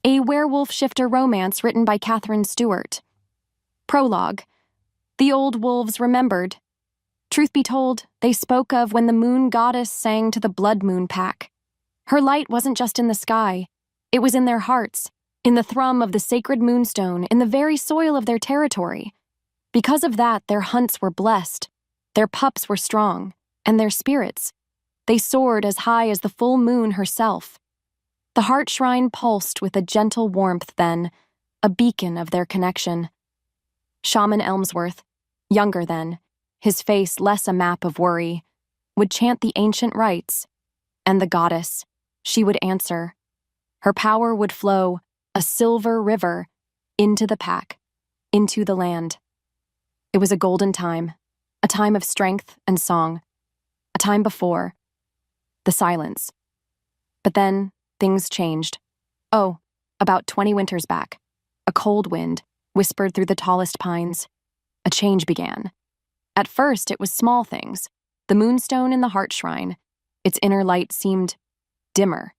a werewolf shifter romance written by Catherine Stewart. Prologue. The old wolves remembered. Truth be told, they spoke of when the moon goddess sang to the BloodMoon pack. Her light wasn't just in the sky, it was in their hearts, in the thrum of the sacred moonstone, in the very soil of their territory. Because of that, their hunts were blessed, their pups were strong, and their spirits, they soared as high as the full moon herself. The heart shrine pulsed with a gentle warmth then, a beacon of their connection. Shaman Elmsworth, younger then, his face less a map of worry, would chant the ancient rites, and the goddess, she would answer. Her power would flow, a silver river, into the pack, into the land. It was a golden time, a time of strength and song, a time before the silence. But then, things changed. Oh, about 20 winters back, a cold wind whispered through the tallest pines. A change began. At first, it was small things. The moonstone in the heart shrine, its inner light seemed dimmer.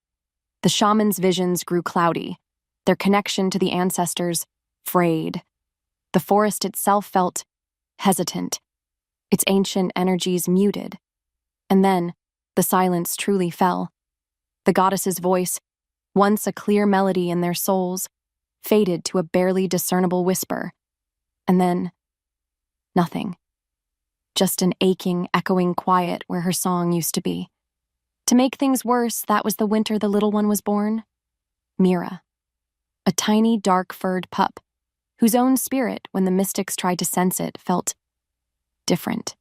The shaman's visions grew cloudy, their connection to the ancestors frayed. The forest itself felt hesitant, its ancient energies muted. And then, the silence truly fell. The goddess's voice, once a clear melody in their souls, faded to a barely discernible whisper. And then, nothing. Just an aching, echoing quiet where her song used to be. To make things worse, that was the winter the little one was born. Mira, a tiny, dark-furred pup, whose own spirit, when the mystics tried to sense it, felt different.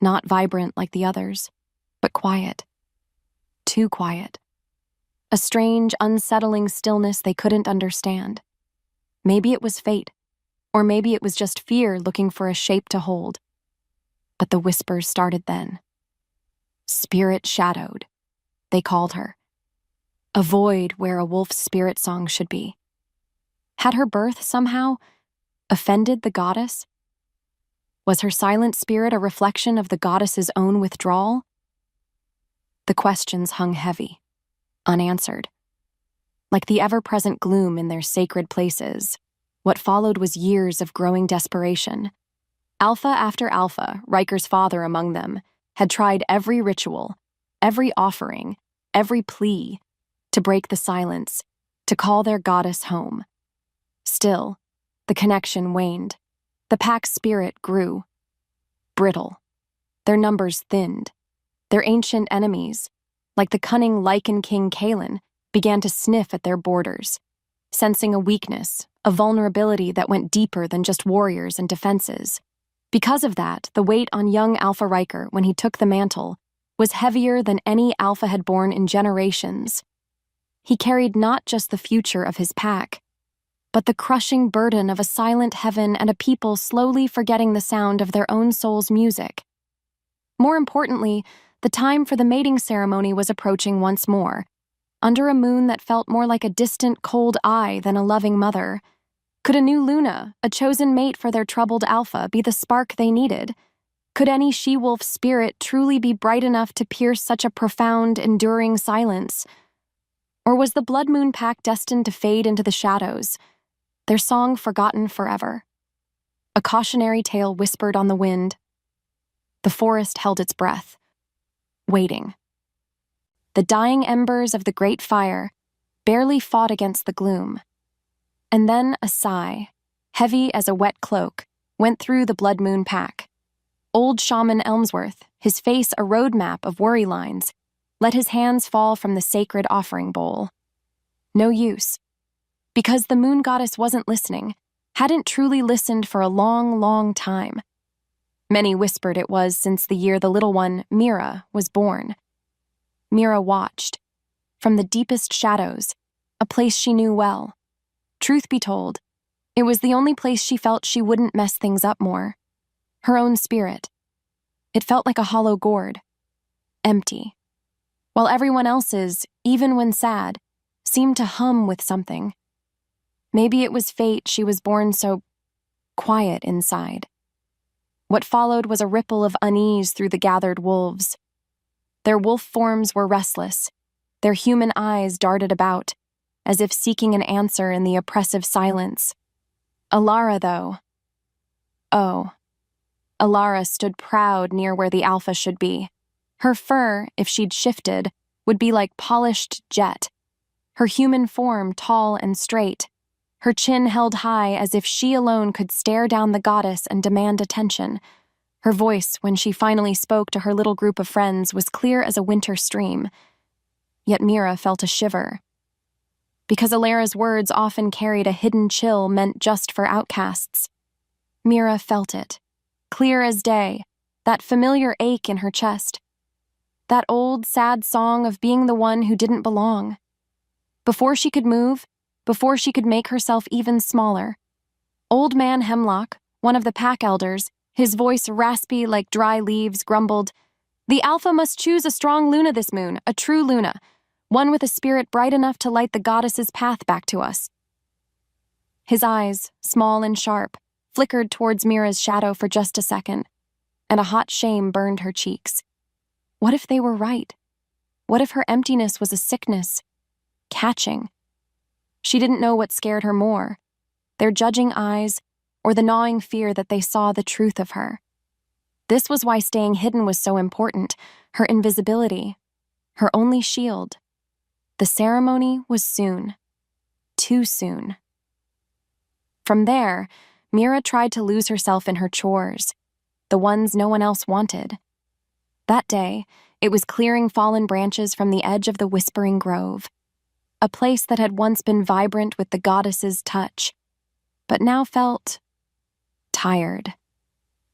Not vibrant like the others, but quiet. Too quiet. A strange, unsettling stillness they couldn't understand. Maybe it was fate, or maybe it was just fear looking for a shape to hold. But the whispers started then. Spirit shadowed, they called her. A void where a wolf's spirit song should be. Had her birth somehow offended the goddess? Was her silent spirit a reflection of the goddess's own withdrawal? The questions hung heavy, unanswered. Like the ever-present gloom in their sacred places, what followed was years of growing desperation. Alpha after Alpha, Ryker's father among them, had tried every ritual, every offering, every plea to break the silence, to call their goddess home. Still, the connection waned. The pack's spirit grew. Brittle. Their numbers thinned. Their ancient enemies, like the cunning Lycan King Kaelen, began to sniff at their borders, sensing a weakness, a vulnerability that went deeper than just warriors and defenses. Because of that, the weight on young Alpha Ryker when he took the mantle was heavier than any Alpha had borne in generations. He carried not just the future of his pack, but the crushing burden of a silent heaven and a people slowly forgetting the sound of their own soul's music. More importantly, the time for the mating ceremony was approaching once more, under a moon that felt more like a distant, cold eye than a loving mother. Could a new Luna, a chosen mate for their troubled Alpha, be the spark they needed? Could any she-wolf spirit truly be bright enough to pierce such a profound, enduring silence? Or was the BloodMoon pack destined to fade into the shadows, their song forgotten forever? A cautionary tale whispered on the wind. The forest held its breath, waiting. The dying embers of the great fire barely fought against the gloom. And then a sigh, heavy as a wet cloak, went through the BloodMoon pack. Old Shaman Elmsworth, his face a roadmap of worry lines, let his hands fall from the sacred offering bowl. No use. Because the moon goddess wasn't listening, hadn't truly listened for a long, long time. Many whispered it was since the year the little one, Mira, was born. Mira watched, from the deepest shadows, a place she knew well. Truth be told, it was the only place she felt she wouldn't mess things up more. Her own spirit. It felt like a hollow gourd. Empty. While everyone else's, even when sad, seemed to hum with something. Maybe it was fate she was born so quiet inside. What followed was a ripple of unease through the gathered wolves. Their wolf forms were restless. Their human eyes darted about. as if seeking an answer in the oppressive silence. Elara, though. Oh. Elara stood proud near where the Alpha should be. Her fur, if she'd shifted, would be like polished jet. Her human form tall and straight. Her chin held high as if she alone could stare down the goddess and demand attention. Her voice, when she finally spoke to her little group of friends, was clear as a winter stream. Yet Mira felt a shiver. Because Elara's words often carried a hidden chill meant just for outcasts. Mira felt it, clear as day, that familiar ache in her chest. That old, sad song of being the one who didn't belong. Before she could move, before she could make herself even smaller, Old Man Hemlock, one of the pack elders, his voice raspy like dry leaves, grumbled, "The Alpha must choose a strong Luna this moon, a true Luna, one with a spirit bright enough to light the goddess's path back to us." His eyes, small and sharp, flickered towards Mira's shadow for just a second, and a hot shame burned her cheeks. What if they were right? What if her emptiness was a sickness? Catching. She didn't know what scared her more, their judging eyes or the gnawing fear that they saw the truth of her. This was why staying hidden was so important, her invisibility, her only shield. The ceremony was soon. Too soon. From there, Mira tried to lose herself in her chores, the ones no one else wanted. That day, it was clearing fallen branches from the edge of the Whispering Grove, a place that had once been vibrant with the goddess's touch, but now felt tired,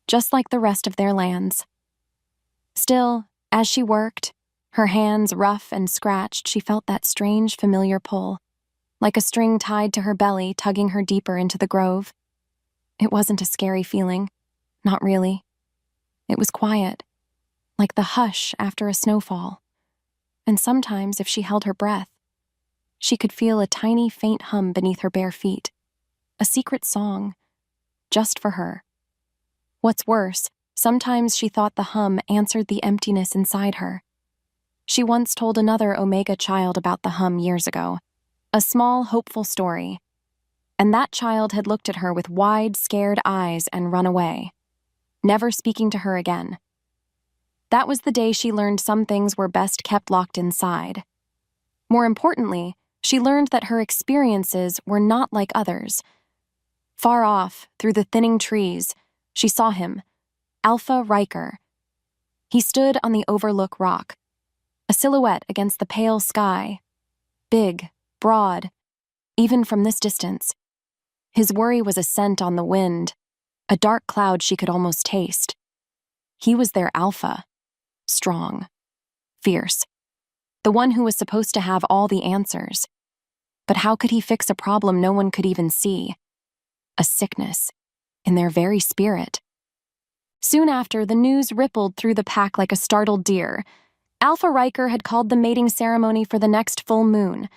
just like the rest of their lands. Still, as she worked, her hands rough and scratched, she felt that strange, familiar pull, like a string tied to her belly tugging her deeper into the grove. It wasn't a scary feeling, not really. It was quiet, like the hush after a snowfall. And sometimes, if she held her breath, she could feel a tiny, faint hum beneath her bare feet, a secret song, just for her. What's worse, sometimes she thought the hum answered the emptiness inside her. She once told another Omega child about the hum years ago, a small, hopeful story, and that child had looked at her with wide, scared eyes and run away, never speaking to her again. That was the day she learned some things were best kept locked inside. More importantly, she learned that her experiences were not like others. Far off, through the thinning trees, she saw him, Alpha Ryker. He stood on the Overlook Rock, a silhouette against the pale sky, big, broad, even from this distance. His worry was a scent on the wind, a dark cloud she could almost taste. He was their Alpha, strong, fierce, the one who was supposed to have all the answers. But how could he fix a problem no one could even see? A sickness, in their very spirit. Soon after, the news rippled through the pack like a startled deer. Alpha Ryker had called the mating ceremony for the next full moon,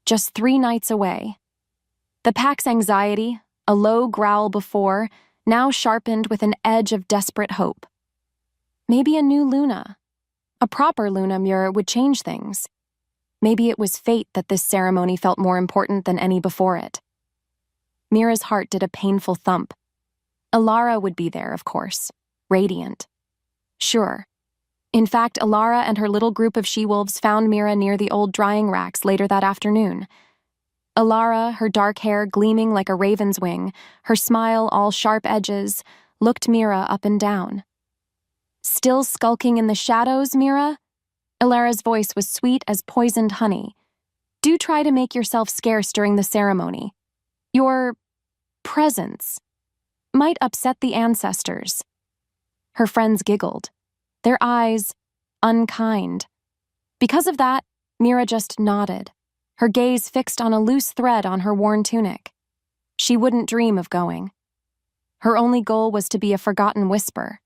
just 3 nights away. The pack's anxiety, a low growl before, now sharpened with an edge of desperate hope. Maybe a new Luna, a proper Luna Mira, would change things. Maybe it was fate that this ceremony felt more important than any before it. Mira's heart did a painful thump. Elara would be there, of course, radiant. Sure. In fact, Elara and her little group of she-wolves found Mira near the old drying racks later that afternoon. Elara, her dark hair gleaming like a raven's wing, her smile all sharp edges, looked Mira up and down. "Still skulking in the shadows, Mira?" Elara's voice was sweet as poisoned honey. "Do try to make yourself scarce during the ceremony. Your presence might upset the ancestors." Her friends giggled, their eyes unkind. Because of that, Mira just nodded, her gaze fixed on a loose thread on her worn tunic. She wouldn't dream of going. Her only goal was to be a forgotten whisper.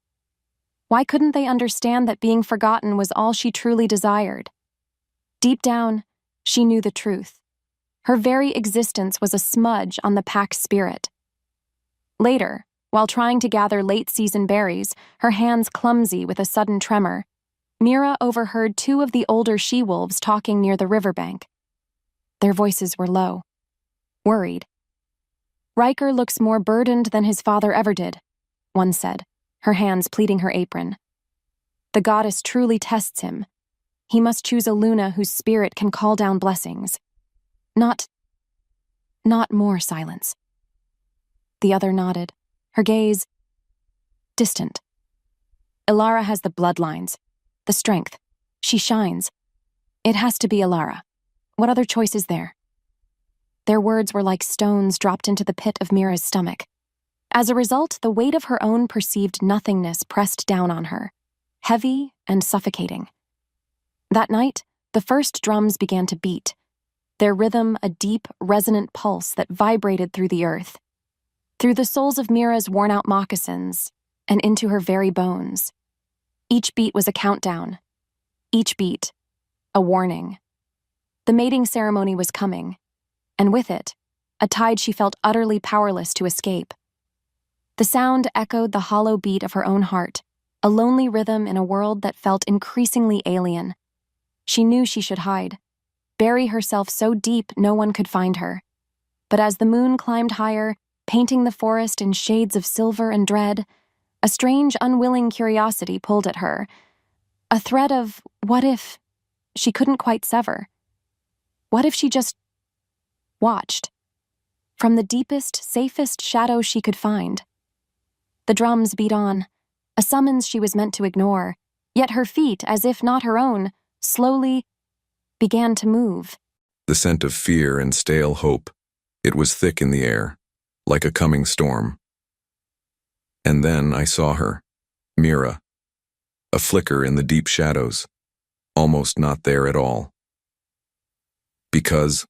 Why couldn't they understand that being forgotten was all she truly desired? Deep down, she knew the truth. Her very existence was a smudge on the pack's spirit. Later, while trying to gather late-season berries, her hands clumsy with a sudden tremor, Mira overheard 2 of the older she-wolves talking near the riverbank. Their voices were low, worried. "Ryker looks more burdened than his father ever did," one said, her hands pleating her apron. "The goddess truly tests him. He must choose a Luna whose spirit can call down blessings. Not more silence." The other nodded, her gaze distant. "Elara has the bloodlines, the strength. She shines. It has to be Elara. What other choice is there?" Their words were like stones dropped into the pit of Mira's stomach. As a result, the weight of her own perceived nothingness pressed down on her, heavy and suffocating. That night, the first drums began to beat, their rhythm a deep, resonant pulse that vibrated through the earth, through the soles of Mira's worn-out moccasins, and into her very bones. Each beat was a countdown. Each beat, a warning. The mating ceremony was coming, and with it, a tide she felt utterly powerless to escape. The sound echoed the hollow beat of her own heart, a lonely rhythm in a world that felt increasingly alien. She knew she should hide, bury herself so deep no one could find her. But as the moon climbed higher, painting the forest in shades of silver and dread, a strange, unwilling curiosity pulled at her, a thread of what if she couldn't quite sever. What if she just watched, from the deepest, safest shadow she could find? The drums beat on, a summons she was meant to ignore, yet her feet, as if not her own, slowly began to move. The scent of fear and stale hope, it was thick in the air, like a coming storm. And then I saw her, Mira, a flicker in the deep shadows, almost not there at all. Because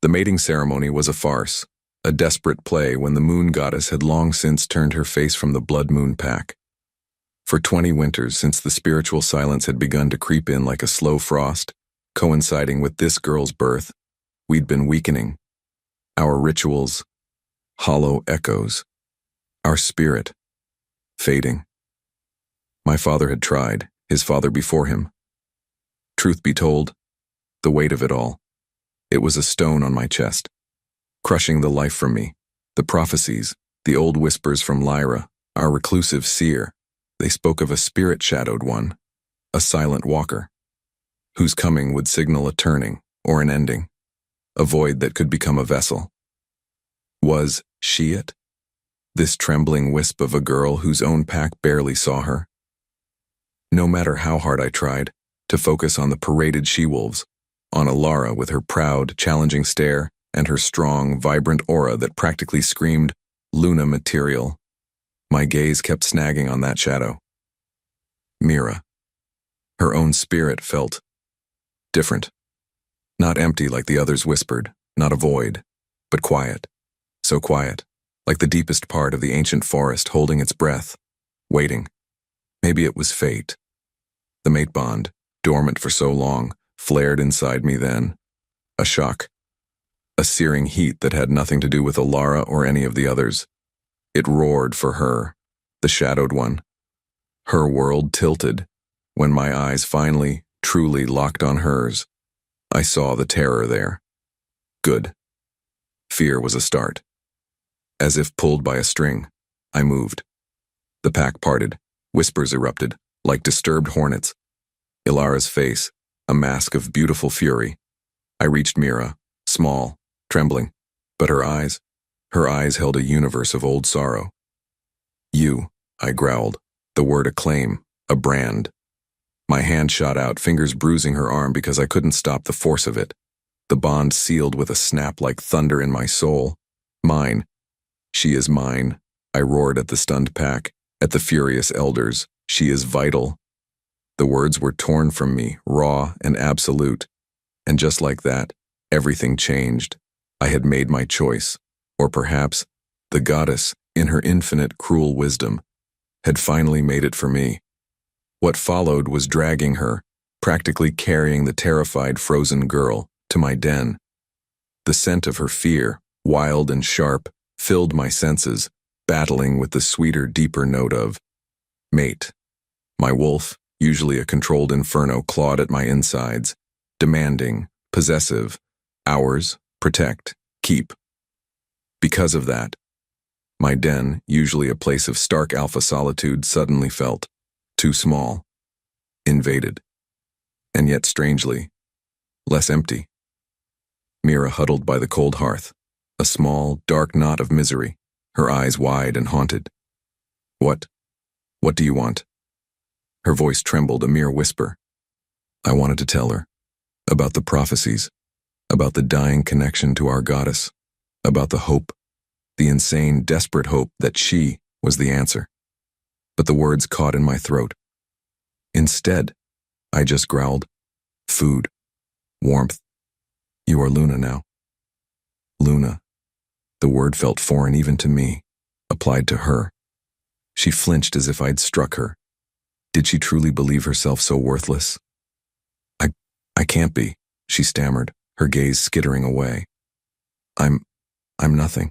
the mating ceremony was a farce, a desperate play when the moon goddess had long since turned her face from the BloodMoon pack. For 20 winters since the spiritual silence had begun to creep in like a slow frost, coinciding with this girl's birth, we'd been weakening. Our rituals, hollow echoes. Our spirit, fading. My father had tried, his father before him. Truth be told, the weight of it all, it was a stone on my chest, crushing the life from me, the prophecies, the old whispers from Lyra, our reclusive seer. They spoke of a spirit-shadowed one, a silent walker, whose coming would signal a turning or an ending, a void that could become a vessel. Was she it? This trembling wisp of a girl whose own pack barely saw her? No matter how hard I tried to focus on the paraded she-wolves, on Elara with her proud, challenging stare and her strong, vibrant aura that practically screamed Luna material, my gaze kept snagging on that shadow. Mira. Her own spirit felt different. Not empty like the others whispered, not a void, but quiet. So quiet, like the deepest part of the ancient forest holding its breath, waiting. Maybe it was fate. The mate bond, dormant for so long, flared inside me then. A shock. A searing heat that had nothing to do with Elara or any of the others. It roared for her, the shadowed one. Her world tilted. When my eyes finally, truly locked on hers, I saw the terror there. Good. Fear was a start. As if pulled by a string, I moved. The pack parted, whispers erupted, like disturbed hornets. Elara's face, a mask of beautiful fury. I reached Mira, small, trembling, but her eyes held a universe of old sorrow. You, I growled, the word a claim, a brand. My hand shot out, fingers bruising her arm because I couldn't stop the force of it. The bond sealed with a snap like thunder in my soul. Mine. She is mine. I roared at the stunned pack, at the furious elders. She is vital. The words were torn from me, raw and absolute. And just like that, everything changed. I had made my choice. Or perhaps, the goddess, in her infinite cruel wisdom, had finally made it for me. What followed was dragging her, practically carrying the terrified frozen girl, to my den. The scent of her fear, wild and sharp, filled my senses, battling with the sweeter, deeper note of mate. My wolf, usually a controlled inferno, clawed at my insides, demanding, possessive, ours, protect, keep. Because of that, my den, usually a place of stark alpha solitude, suddenly felt too small, invaded, and yet strangely, less empty. Mira huddled by the cold hearth, a small, dark knot of misery, her eyes wide and haunted. What do you want? Her voice trembled, a mere whisper. I wanted to tell her about the prophecies, about the dying connection to our goddess, about the hope, the insane, desperate hope that she was the answer. But the words caught in my throat. Instead, I just growled, food, warmth. You are Luna now. Luna. The word felt foreign even to me, applied to her. She flinched as if I'd struck her. Did she truly believe herself so worthless? I can't be, she stammered, her gaze skittering away. I'm nothing.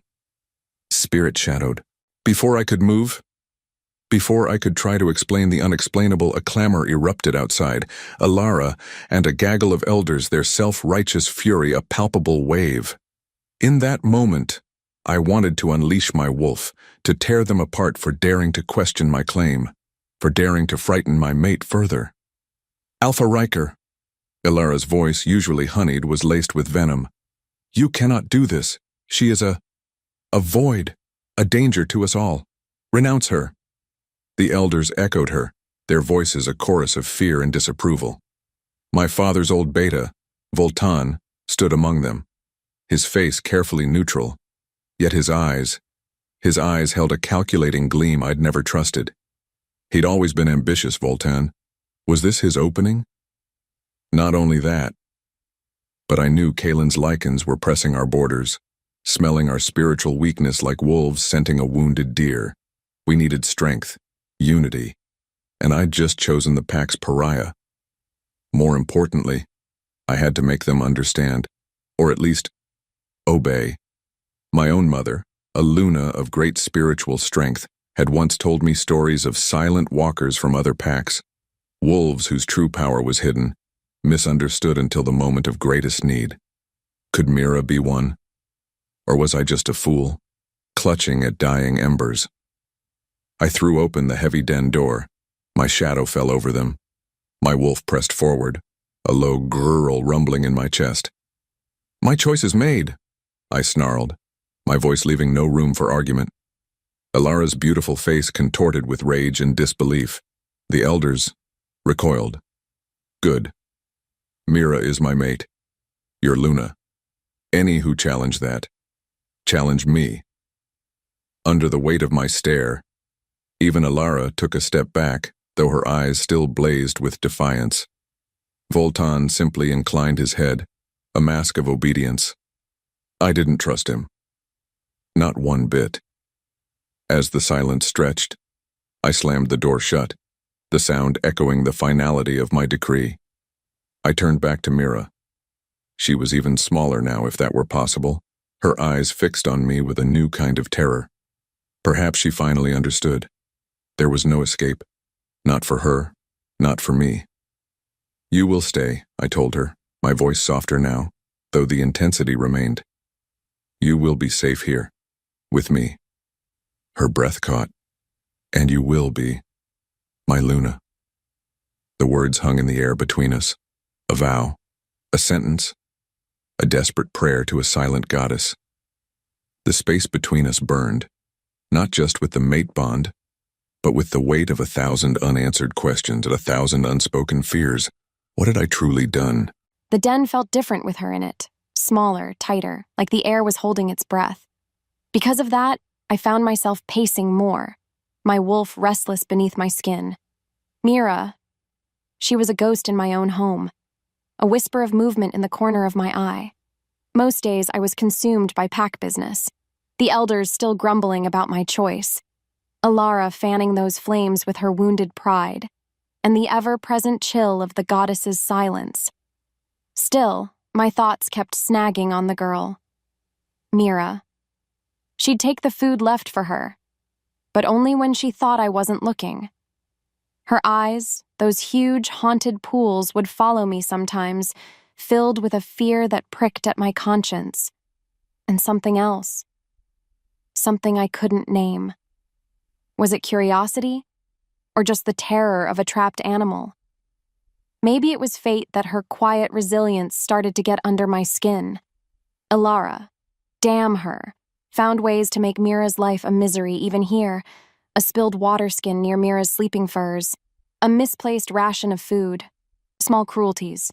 Spirit shadowed. Before I could move, before I could try to explain the unexplainable, a clamor erupted outside. Elara and a gaggle of elders, their self-righteous fury a palpable wave. In that moment, I wanted to unleash my wolf, to tear them apart for daring to question my claim, for daring to frighten my mate further. Alpha Ryker. Elara's voice, usually honeyed, was laced with venom. You cannot do this. She is a void, a danger to us all. Renounce her. The elders echoed her, their voices a chorus of fear and disapproval. My father's old Beta Voltan stood among them, his face carefully neutral, yet his eyes held a calculating gleam I'd never trusted. He'd always been ambitious, Voltan. Was this his opening? Not only that, but I knew Kaelen's Lycans were pressing our borders, smelling our spiritual weakness like wolves scenting a wounded deer. We needed strength, unity, and I'd just chosen the pack's pariah. More importantly, I had to make them understand, or at least obey. My own mother, a Luna of great spiritual strength, had once told me stories of silent walkers from other packs, wolves whose true power was hidden, misunderstood until the moment of greatest need. Could Mira be one? Or was I just a fool, clutching at dying embers? I threw open the heavy den door. My shadow fell over them. My wolf pressed forward, a low grrrl rumbling in my chest. My choice is made, I snarled, my voice leaving no room for argument. Elara's beautiful face contorted with rage and disbelief. The elders recoiled. Good. Mira is my mate. You're Luna. Any who challenge that, challenge me. Under the weight of my stare, even Elara took a step back, though her eyes still blazed with defiance. Voltan simply inclined his head, a mask of obedience. I didn't trust him. Not one bit. As the silence stretched, I slammed the door shut, the sound echoing the finality of my decree. I turned back to Mira. She was even smaller now, if that were possible, her eyes fixed on me with a new kind of terror. Perhaps she finally understood. There was no escape. Not for her, not for me. You will stay, I told her, my voice softer now, though the intensity remained. You will be safe here, with me. Her breath caught. And you will be, my Luna. The words hung in the air between us. A vow, a sentence, a desperate prayer to a silent goddess. The space between us burned, not just with the mate bond, but with the weight of 1,000 unanswered questions and 1,000 unspoken fears. What had I truly done? The den felt different with her in it, smaller, tighter, like the air was holding its breath. Because of that, I found myself pacing more, my wolf restless beneath my skin. Mira, she was a ghost in my own home, a whisper of movement in the corner of my eye. Most days I was consumed by pack business, the elders still grumbling about my choice, Elara fanning those flames with her wounded pride, and the ever-present chill of the goddess's silence. Still, my thoughts kept snagging on the girl. Mira. She'd take the food left for her, but only when she thought I wasn't looking. Her eyes, those huge, haunted pools, would follow me sometimes, filled with a fear that pricked at my conscience. And something else. Something I couldn't name. Was it curiosity? Or just the terror of a trapped animal? Maybe it was fate that her quiet resilience started to get under my skin. Elara, damn her, found ways to make Mira's life a misery even here. A spilled water skin near Mira's sleeping furs, a misplaced ration of food, small cruelties.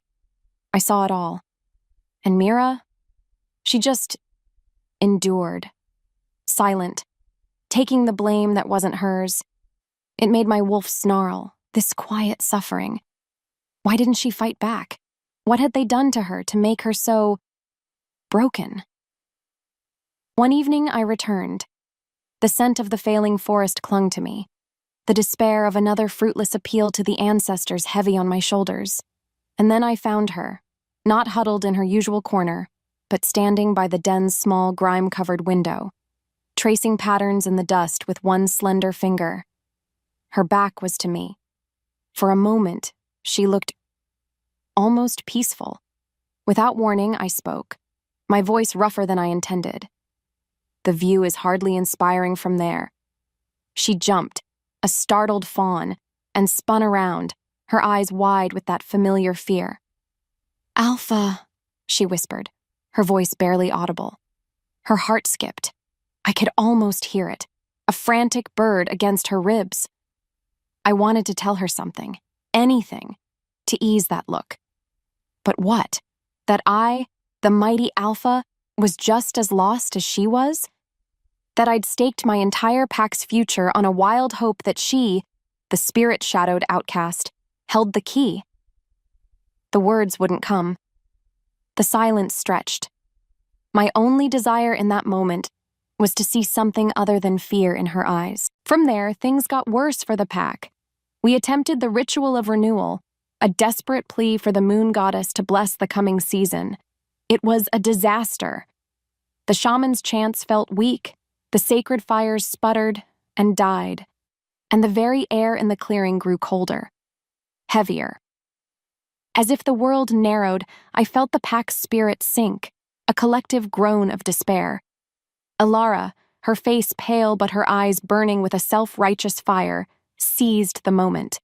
I saw it all. And Mira? She just endured. Silent, taking the blame that wasn't hers. It made my wolf snarl, this quiet suffering. Why didn't she fight back? What had they done to her to make her so broken? One evening I returned. The scent of the failing forest clung to me. The despair of another fruitless appeal to the ancestors heavy on my shoulders. And then I found her, not huddled in her usual corner, but standing by the den's small grime-covered window, tracing patterns in the dust with one slender finger. Her back was to me. For a moment, she looked almost peaceful. Without warning, I spoke, my voice rougher than I intended. The view is hardly inspiring from there. She jumped, a startled fawn, and spun around, her eyes wide with that familiar fear. "Alpha," she whispered, her voice barely audible. Her heart skipped. I could almost hear it, a frantic bird against her ribs. I wanted to tell her something, anything, to ease that look. But what? That I, the mighty Alpha, was just as lost as she was? That I'd staked my entire pack's future on a wild hope that she, the spirit-shadowed outcast, held the key? The words wouldn't come. The silence stretched. My only desire in that moment was to see something other than fear in her eyes. From there, things got worse for the pack. We attempted the ritual of renewal, a desperate plea for the moon goddess to bless the coming season. It was a disaster. The shaman's chants felt weak, the sacred fires sputtered and died, and the very air in the clearing grew colder, heavier. As if the world narrowed, I felt the pack's spirit sink, a collective groan of despair. Elara, her face pale but her eyes burning with a self-righteous fire, seized the moment.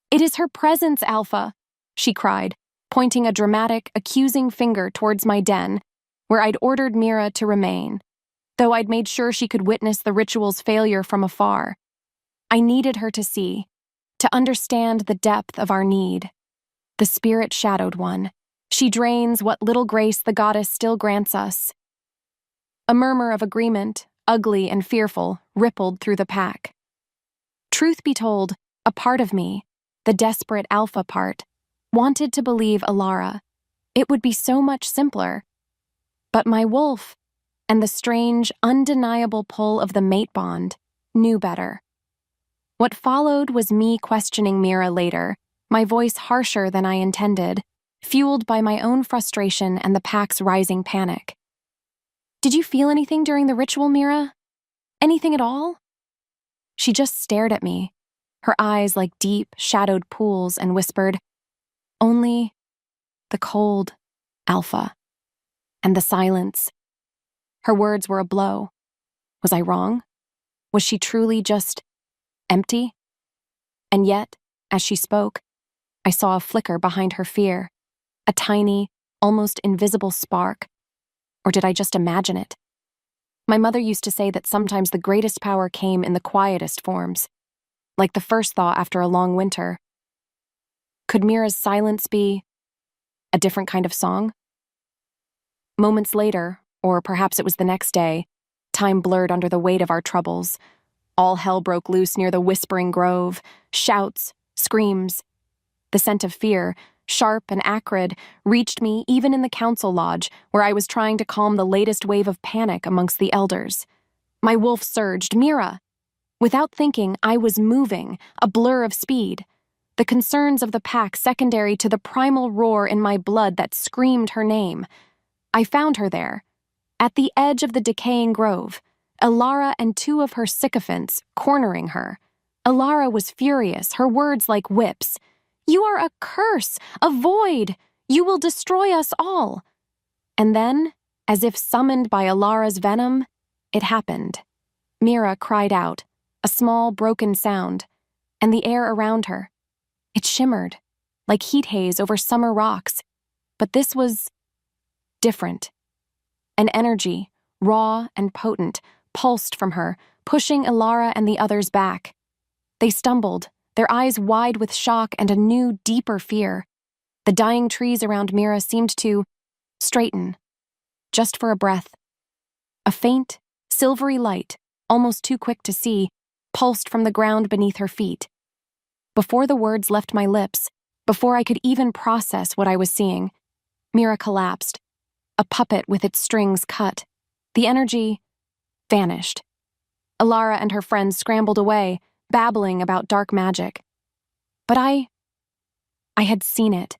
"It is her presence, Alpha," she cried, pointing a dramatic, accusing finger towards my den, where I'd ordered Mira to remain, though I'd made sure she could witness the ritual's failure from afar. I needed her to see, to understand the depth of our need. The spirit-shadowed one. She drains what little grace the goddess still grants us. A murmur of agreement, ugly and fearful, rippled through the pack. Truth be told, a part of me, the desperate Alpha part, wanted to believe Elara. It would be so much simpler. But my wolf, and the strange, undeniable pull of the mate bond, knew better. What followed was me questioning Mira later, my voice harsher than I intended, fueled by my own frustration and the pack's rising panic. "Did you feel anything during the ritual, Mira? Anything at all?" She just stared at me, her eyes like deep, shadowed pools, and whispered, "Only the cold, Alpha, and the silence." Her words were a blow. Was I wrong? Was she truly just empty? And yet, as she spoke, I saw a flicker behind her fear, a tiny, almost invisible spark. Or did I just imagine it? My mother used to say that sometimes the greatest power came in the quietest forms, like the first thaw after a long winter. Could Mira's silence be a different kind of song? Moments later, or perhaps it was the next day, time blurred under the weight of our troubles. All hell broke loose near the Whispering Grove, shouts, screams. The scent of fear, sharp and acrid, reached me even in the council lodge, where I was trying to calm the latest wave of panic amongst the elders. My wolf surged, "Mira!" Without thinking, I was moving, a blur of speed. The concerns of the pack secondary to the primal roar in my blood that screamed her name. I found her there, at the edge of the decaying grove, Elara and two of her sycophants cornering her. Elara was furious, her words like whips. "You are a curse, a void. You will destroy us all. And then, as if summoned by Elara's venom, it happened. Mira cried out, a small broken sound, and the air around her. It shimmered, like heat haze over summer rocks, but this was different. An energy, raw and potent, pulsed from her, pushing Elara and the others back. They stumbled, their eyes wide with shock and a new, deeper fear. The dying trees around Mira seemed to straighten, just for a breath. A faint, silvery light, almost too quick to see, pulsed from the ground beneath her feet. Before the words left my lips, before I could even process what I was seeing, Mira collapsed, a puppet with its strings cut. The energy vanished. Elara and her friends scrambled away, babbling about dark magic. But I had seen it.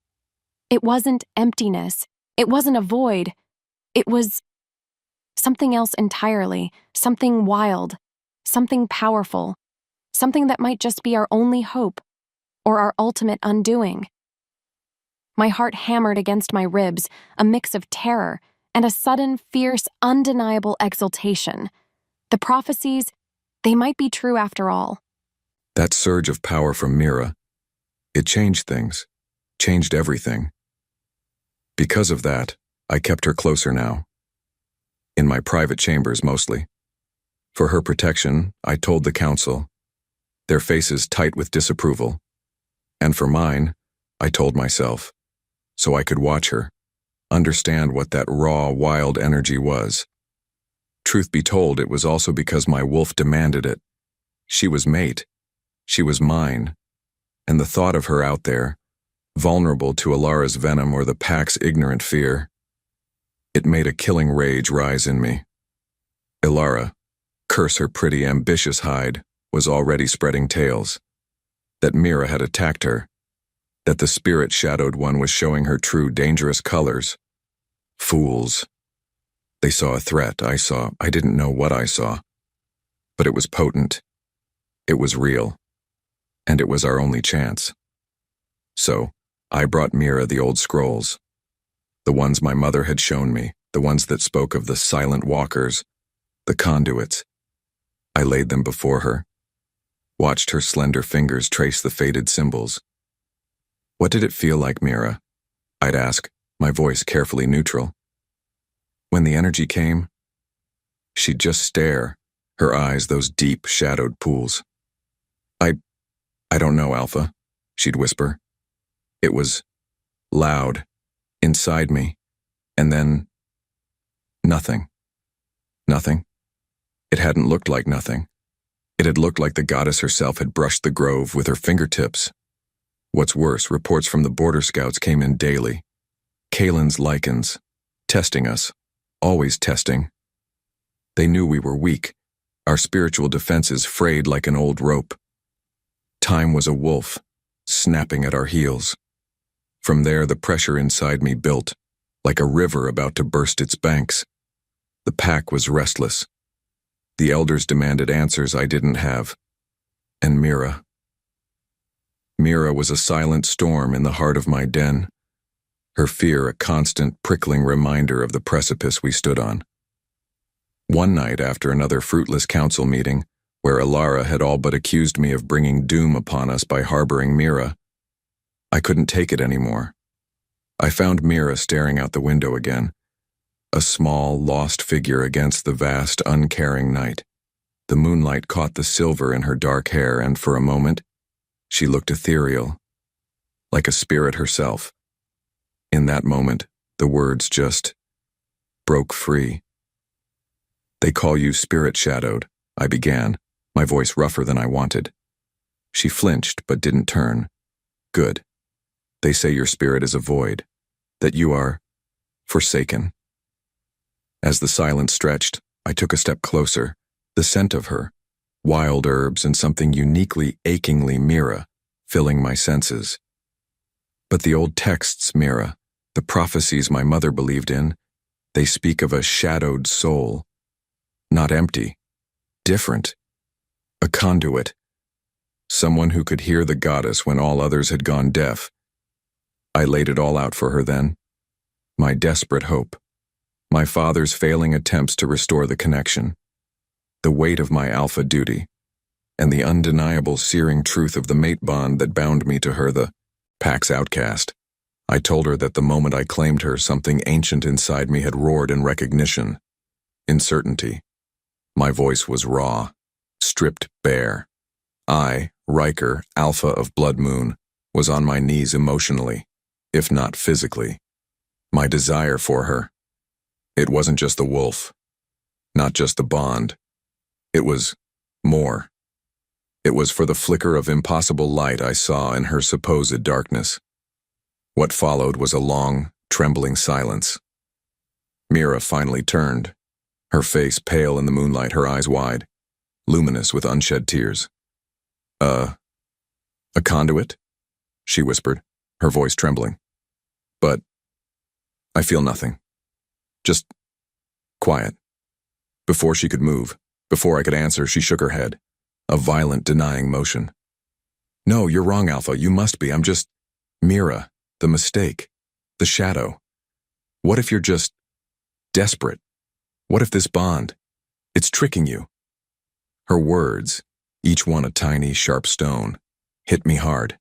It wasn't emptiness. It wasn't a void. It was something else entirely, something wild, something powerful, something that might just be our only hope, or our ultimate undoing. My heart hammered against my ribs, a mix of terror and a sudden, fierce, undeniable exultation. The prophecies, they might be true after all. That surge of power from Mira, it changed things, changed everything. Because of that, I kept her closer now. In my private chambers mostly. For her protection, I told the council, their faces tight with disapproval. And for mine, I told myself, so I could watch her, understand what that raw, wild energy was. Truth be told, it was also because my wolf demanded it. She was mate. She was mine. And the thought of her out there, vulnerable to Elara's venom or the pack's ignorant fear, it made a killing rage rise in me. Elara, curse her pretty, ambitious hide, was already spreading tales. That Mira had attacked her. That the spirit-shadowed one was showing her true, dangerous colors. Fools. They saw a threat. I didn't know what I saw. But it was potent. It was real. And it was our only chance. So, I brought Mira the old scrolls. The ones my mother had shown me, the ones that spoke of the silent walkers, the conduits. I laid them before her, watched her slender fingers trace the faded symbols. What did it feel like, Mira? I'd ask, my voice carefully neutral. When the energy came, she'd just stare, her eyes those deep, shadowed pools. I don't know, Alpha, she'd whisper. It was loud, inside me, and then nothing. Nothing. It hadn't looked like nothing. It had looked like the goddess herself had brushed the grove with her fingertips. What's worse, reports from the border scouts came in daily. Kaelen's Lycans, testing us, always testing. They knew we were weak, our spiritual defenses frayed like an old rope. Time was a wolf, snapping at our heels. From there, the pressure inside me built, like a river about to burst its banks. The pack was restless. The elders demanded answers I didn't have. And Mira. Mira was a silent storm in the heart of my den, her fear a constant prickling reminder of the precipice we stood on. One night after another fruitless council meeting, where Elara had all but accused me of bringing doom upon us by harboring Mira, I couldn't take it anymore. I found Mira staring out the window again, a small, lost figure against the vast, uncaring night. The moonlight caught the silver in her dark hair, and for a moment, she looked ethereal, like a spirit herself. In that moment, the words just broke free. They call you spirit-shadowed, I began, my voice rougher than I wanted. She flinched but didn't turn. Good. They say your spirit is a void, that you are forsaken. As the silence stretched, I took a step closer, the scent of her, wild herbs and something uniquely, achingly Mira, filling my senses. But the old texts, Mira, the prophecies my mother believed in, they speak of a shadowed soul. Not empty, different. A conduit. Someone who could hear the goddess when all others had gone deaf. I laid it all out for her then. My desperate hope. My father's failing attempts to restore the connection. The weight of my alpha duty. And the undeniable searing truth of the mate bond that bound me to her, the pack's outcast. I told her that the moment I claimed her, something ancient inside me had roared in recognition, in certainty. My voice was raw, stripped bare. I, Ryker, Alpha of BloodMoon, was on my knees emotionally, if not physically. My desire for her. It wasn't just the wolf, not just the bond. It was more. It was for the flicker of impossible light I saw in her supposed darkness. What followed was a long, trembling silence. Mira finally turned, her face pale in the moonlight, her eyes wide, luminous with unshed tears. A conduit?" she whispered, her voice trembling. "But I feel nothing. Just quiet." Before she could move, before I could answer, she shook her head, a violent denying motion. "No, you're wrong, Alpha. You must be. I'm just Mira, the mistake, the shadow. What if you're just desperate? What if this bond, it's tricking you?" Her words, each one a tiny, sharp stone, hit me hard.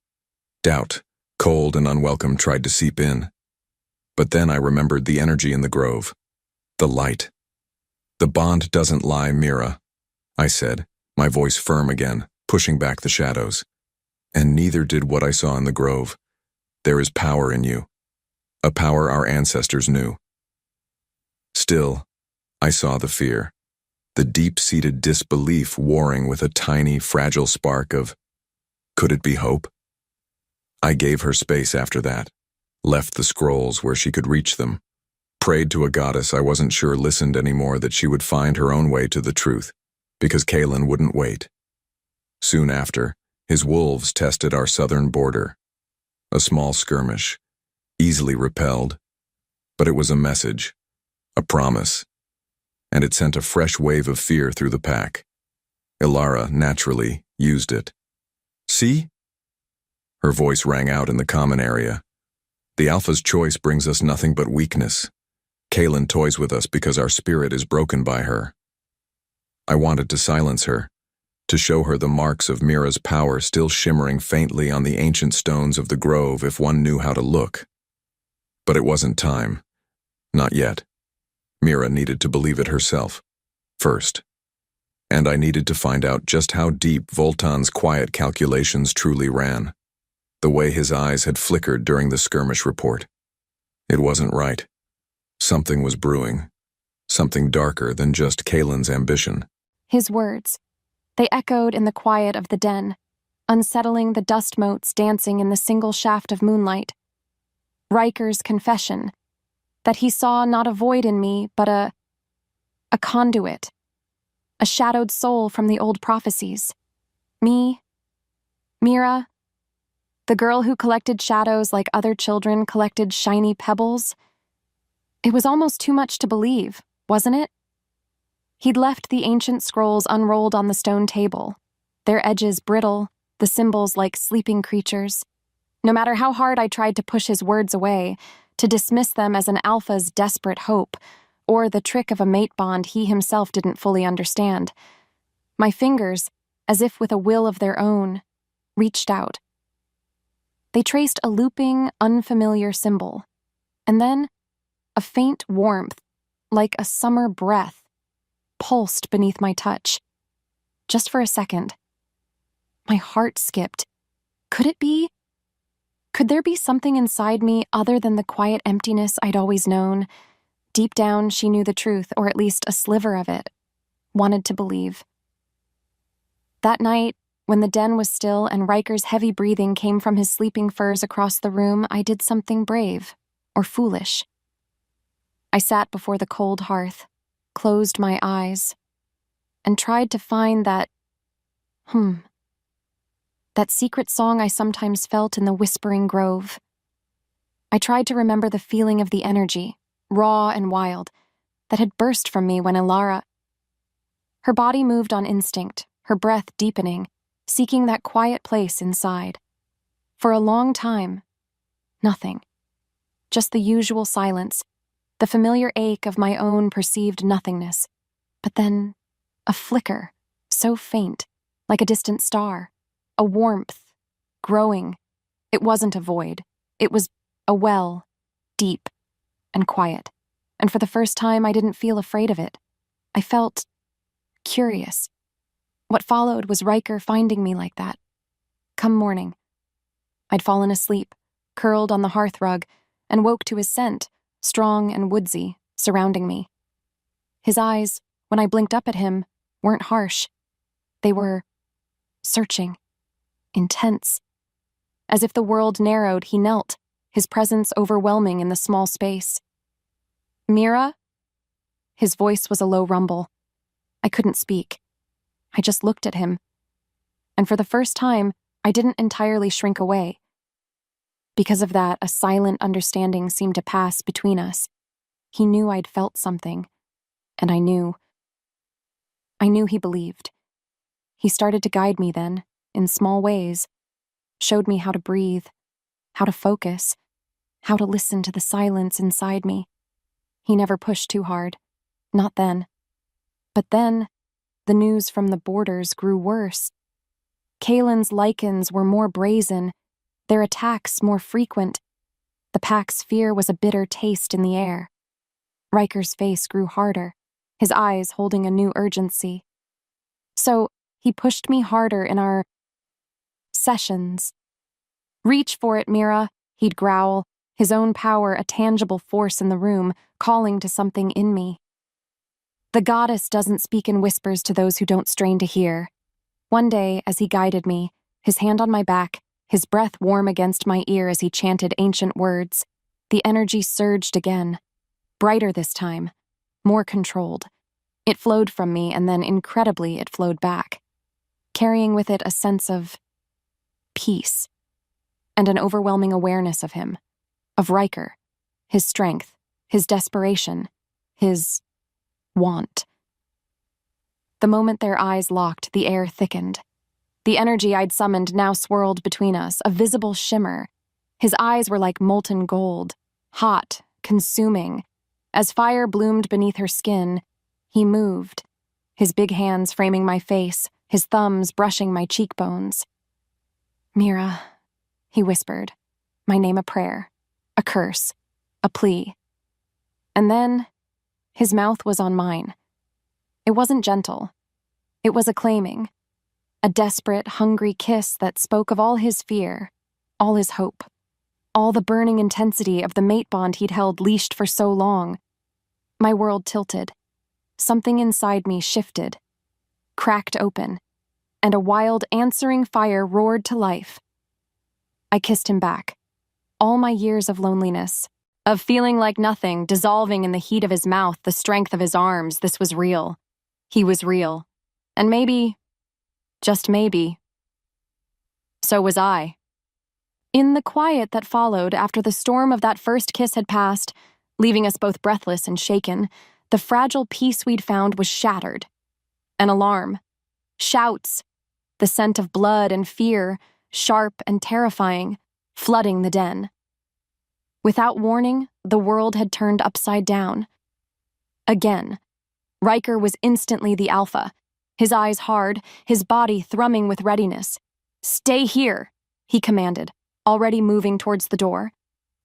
Doubt, cold and unwelcome, tried to seep in. But then I remembered the energy in the grove, the light. "The bond doesn't lie, Mira," I said, my voice firm again, pushing back the shadows. "And neither did what I saw in the grove. There is power in you, a power our ancestors knew." Still, I saw the fear, the deep-seated disbelief warring with a tiny, fragile spark of, could it be hope? I gave her space after that, left the scrolls where she could reach them, prayed to a goddess I wasn't sure listened anymore that she would find her own way to the truth, because Kaelen wouldn't wait. Soon after, his wolves tested our southern border. A small skirmish, easily repelled, but it was a message, a promise, and it sent a fresh wave of fear through the pack. Elara, naturally, used it. "See?" Her voice rang out in the common area. "The Alpha's choice brings us nothing but weakness. Kaelen toys with us because our spirit is broken by her." I wanted to silence her, to show her the marks of Mira's power still shimmering faintly on the ancient stones of the grove if one knew how to look. But it wasn't time. Not yet. Mira needed to believe it herself, first. And I needed to find out just how deep Voltan's quiet calculations truly ran. The way his eyes had flickered during the skirmish report. It wasn't right. Something was brewing. Something darker than just Kaelen's ambition. His words. They echoed in the quiet of the den, unsettling the dust motes dancing in the single shaft of moonlight. Ryker's confession, that he saw not a void in me, but a conduit, a shadowed soul from the old prophecies. Me, Mira, the girl who collected shadows like other children collected shiny pebbles. It was almost too much to believe, wasn't it? He'd left the ancient scrolls unrolled on the stone table, their edges brittle, the symbols like sleeping creatures. No matter how hard I tried to push his words away, to dismiss them as an Alpha's desperate hope, or the trick of a mate bond he himself didn't fully understand, my fingers, as if with a will of their own, reached out. They traced a looping, unfamiliar symbol, and then a faint warmth, like a summer breath, pulsed beneath my touch. Just for a second. My heart skipped. Could it be? Could there be something inside me other than the quiet emptiness I'd always known? Deep down, she knew the truth, or at least a sliver of it. Wanted to believe. That night, when the den was still and Ryker's heavy breathing came from his sleeping furs across the room, I did something brave, or foolish. I sat before the cold hearth, closed my eyes, and tried to find that secret song I sometimes felt in the whispering grove. I tried to remember the feeling of the energy, raw and wild, that had burst from me when Elara. Her body moved on instinct, her breath deepening, seeking that quiet place inside. For a long time, Nothing. Just the usual silence, the familiar ache of my own perceived nothingness. But then, a flicker, so faint, like a distant star, a warmth, growing. It wasn't a void. It was a well, deep and quiet. And for the first time, I didn't feel afraid of it. I felt curious. What followed was Ryker finding me like that. Come morning. I'd fallen asleep, curled on the hearthrug, and woke to his scent, strong and woodsy, surrounding me. His eyes, when I blinked up at him, weren't harsh. They were searching, intense. As if the world narrowed, he knelt, his presence overwhelming in the small space. Mira? His voice was a low rumble. I couldn't speak. I just looked at him. And for the first time, I didn't entirely shrink away. Because of that, a silent understanding seemed to pass between us. He knew I'd felt something, and I knew he believed. He started to guide me then, in small ways, showed me how to breathe, how to focus, how to listen to the silence inside me. He never pushed too hard, not then. But then, the news from the borders grew worse. Kaelen's Lycans were more brazen, their attacks more frequent. The pack's fear was a bitter taste in the air. Ryker's face grew harder, his eyes holding a new urgency. So, he pushed me harder in our sessions. Reach for it, Mira, he'd growl, his own power a tangible force in the room, calling to something in me. The goddess doesn't speak in whispers to those who don't strain to hear. One day, as he guided me, his hand on my back, his breath warm against my ear as he chanted ancient words, the energy surged again, brighter this time, more controlled. It flowed from me, and then, incredibly, it flowed back, carrying with it a sense of peace and an overwhelming awareness of him, of Ryker, his strength, his desperation, his want. The moment their eyes locked, the air thickened. The energy I'd summoned now swirled between us, a visible shimmer. His eyes were like molten gold, hot, consuming. As fire bloomed beneath her skin, he moved, his big hands framing my face, his thumbs brushing my cheekbones. Mira, he whispered, my name a prayer, a curse, a plea. And then, his mouth was on mine. It wasn't gentle. It was acclaiming. A desperate, hungry kiss that spoke of all his fear, all his hope, all the burning intensity of the mate bond he'd held leashed for so long. My world tilted. Something inside me shifted, cracked open, and a wild, answering fire roared to life. I kissed him back. All my years of loneliness, of feeling like nothing, dissolving in the heat of his mouth, the strength of his arms, this was real. He was real. And maybe, just maybe, so was I. In the quiet that followed after the storm of that first kiss had passed, leaving us both breathless and shaken, the fragile peace we'd found was shattered. An alarm. Shouts. The scent of blood and fear, sharp and terrifying, flooding the den. Without warning, the world had turned upside down. Again. Ryker was instantly the alpha, his eyes hard, his body thrumming with readiness. Stay here, he commanded, already moving towards the door.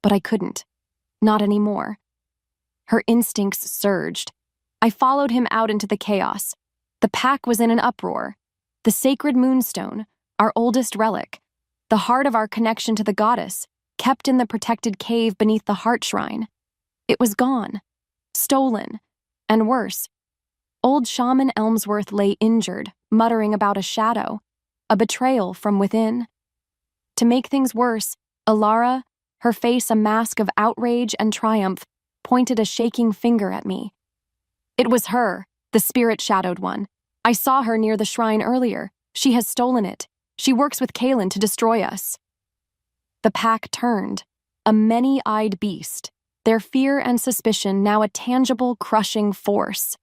But I couldn't. Not anymore. Her instincts surged. I followed him out into the chaos. The pack was in an uproar. The sacred moonstone, our oldest relic, the heart of our connection to the goddess, kept in the protected cave beneath the heart shrine. It was gone, stolen, and worse. Old Shaman Elmsworth lay injured, muttering about a shadow, a betrayal from within. To make things worse, Elara, her face a mask of outrage and triumph, pointed a shaking finger at me. It was her, the spirit-shadowed one. I saw her near the shrine earlier. She has stolen it. She works with Kaelen to destroy us. The pack turned, a many-eyed beast, their fear and suspicion now a tangible, crushing force.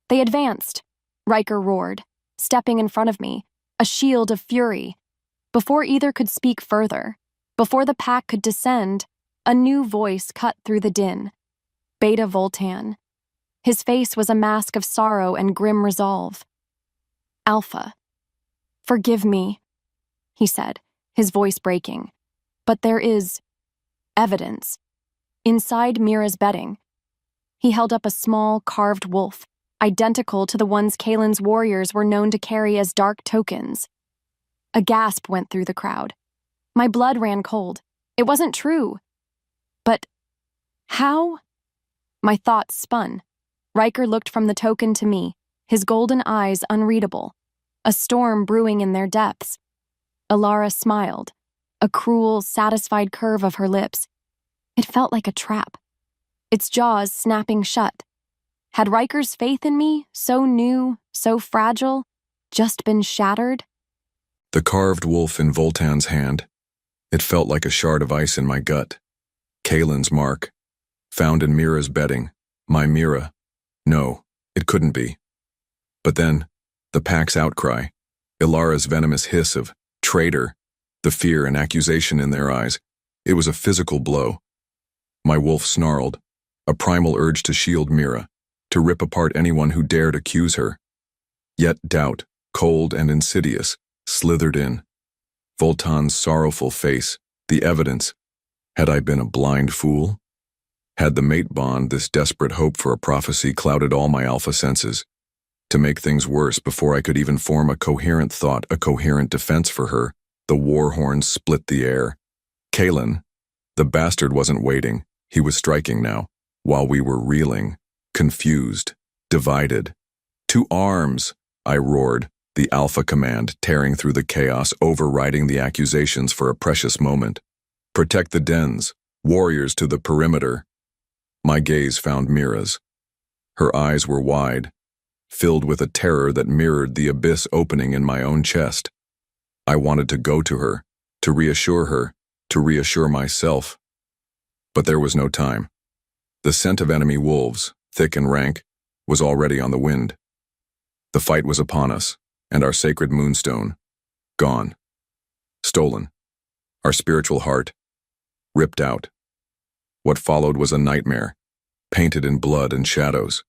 They advanced, Ryker roared, stepping in front of me, a shield of fury. Before either could speak further, before the pack could descend, A new voice cut through the din. Beta Voltan. His face was a mask of sorrow and grim resolve. Alpha. Forgive me, he said, his voice breaking. But there is evidence. Inside Mira's bedding. He held up a small, carved wolf, identical to the ones Kaelen's warriors were known to carry as dark tokens. A gasp went through the crowd. My blood ran cold. It wasn't true. But how? My thoughts spun. Ryker looked from the token to me, his golden eyes unreadable, a storm brewing in their depths. Elara smiled, a cruel, satisfied curve of her lips. It felt like a trap, its jaws snapping shut. Had Ryker's faith in me, so new, so fragile, just been shattered? The carved wolf in Voltan's hand. It felt like a shard of ice in my gut. Kaelen's mark. Found in Mira's bedding. My Mira. No, it couldn't be. But then, the pack's outcry. Elara's venomous hiss of traitor. The fear and accusation in their eyes. It was a physical blow. My wolf snarled. A primal urge to shield Mira. To rip apart anyone who dared accuse her. Yet doubt, cold and insidious, slithered in. Voltan's sorrowful face, the evidence. Had I been a blind fool? Had the mate bond, this desperate hope for a prophecy, clouded all my alpha senses? To make things worse, before I could even form a coherent thought, a coherent defense for her, the war horn split the air. Kaelen, the bastard, wasn't waiting. He was striking now, while we were reeling, confused, divided. To arms, I roared, the alpha command tearing through the chaos, overriding the accusations for a precious moment. Protect the dens, warriors to the perimeter. My gaze found Mira's. Her eyes were wide, filled with a terror that mirrored the abyss opening in my own chest. I wanted to go to her, to reassure myself. But there was no time. The scent of enemy wolves, thick and rank, was already on the wind. The fight was upon us, and our sacred moonstone, gone. Stolen. Our spiritual heart, ripped out. What followed was a nightmare, painted in blood and shadows.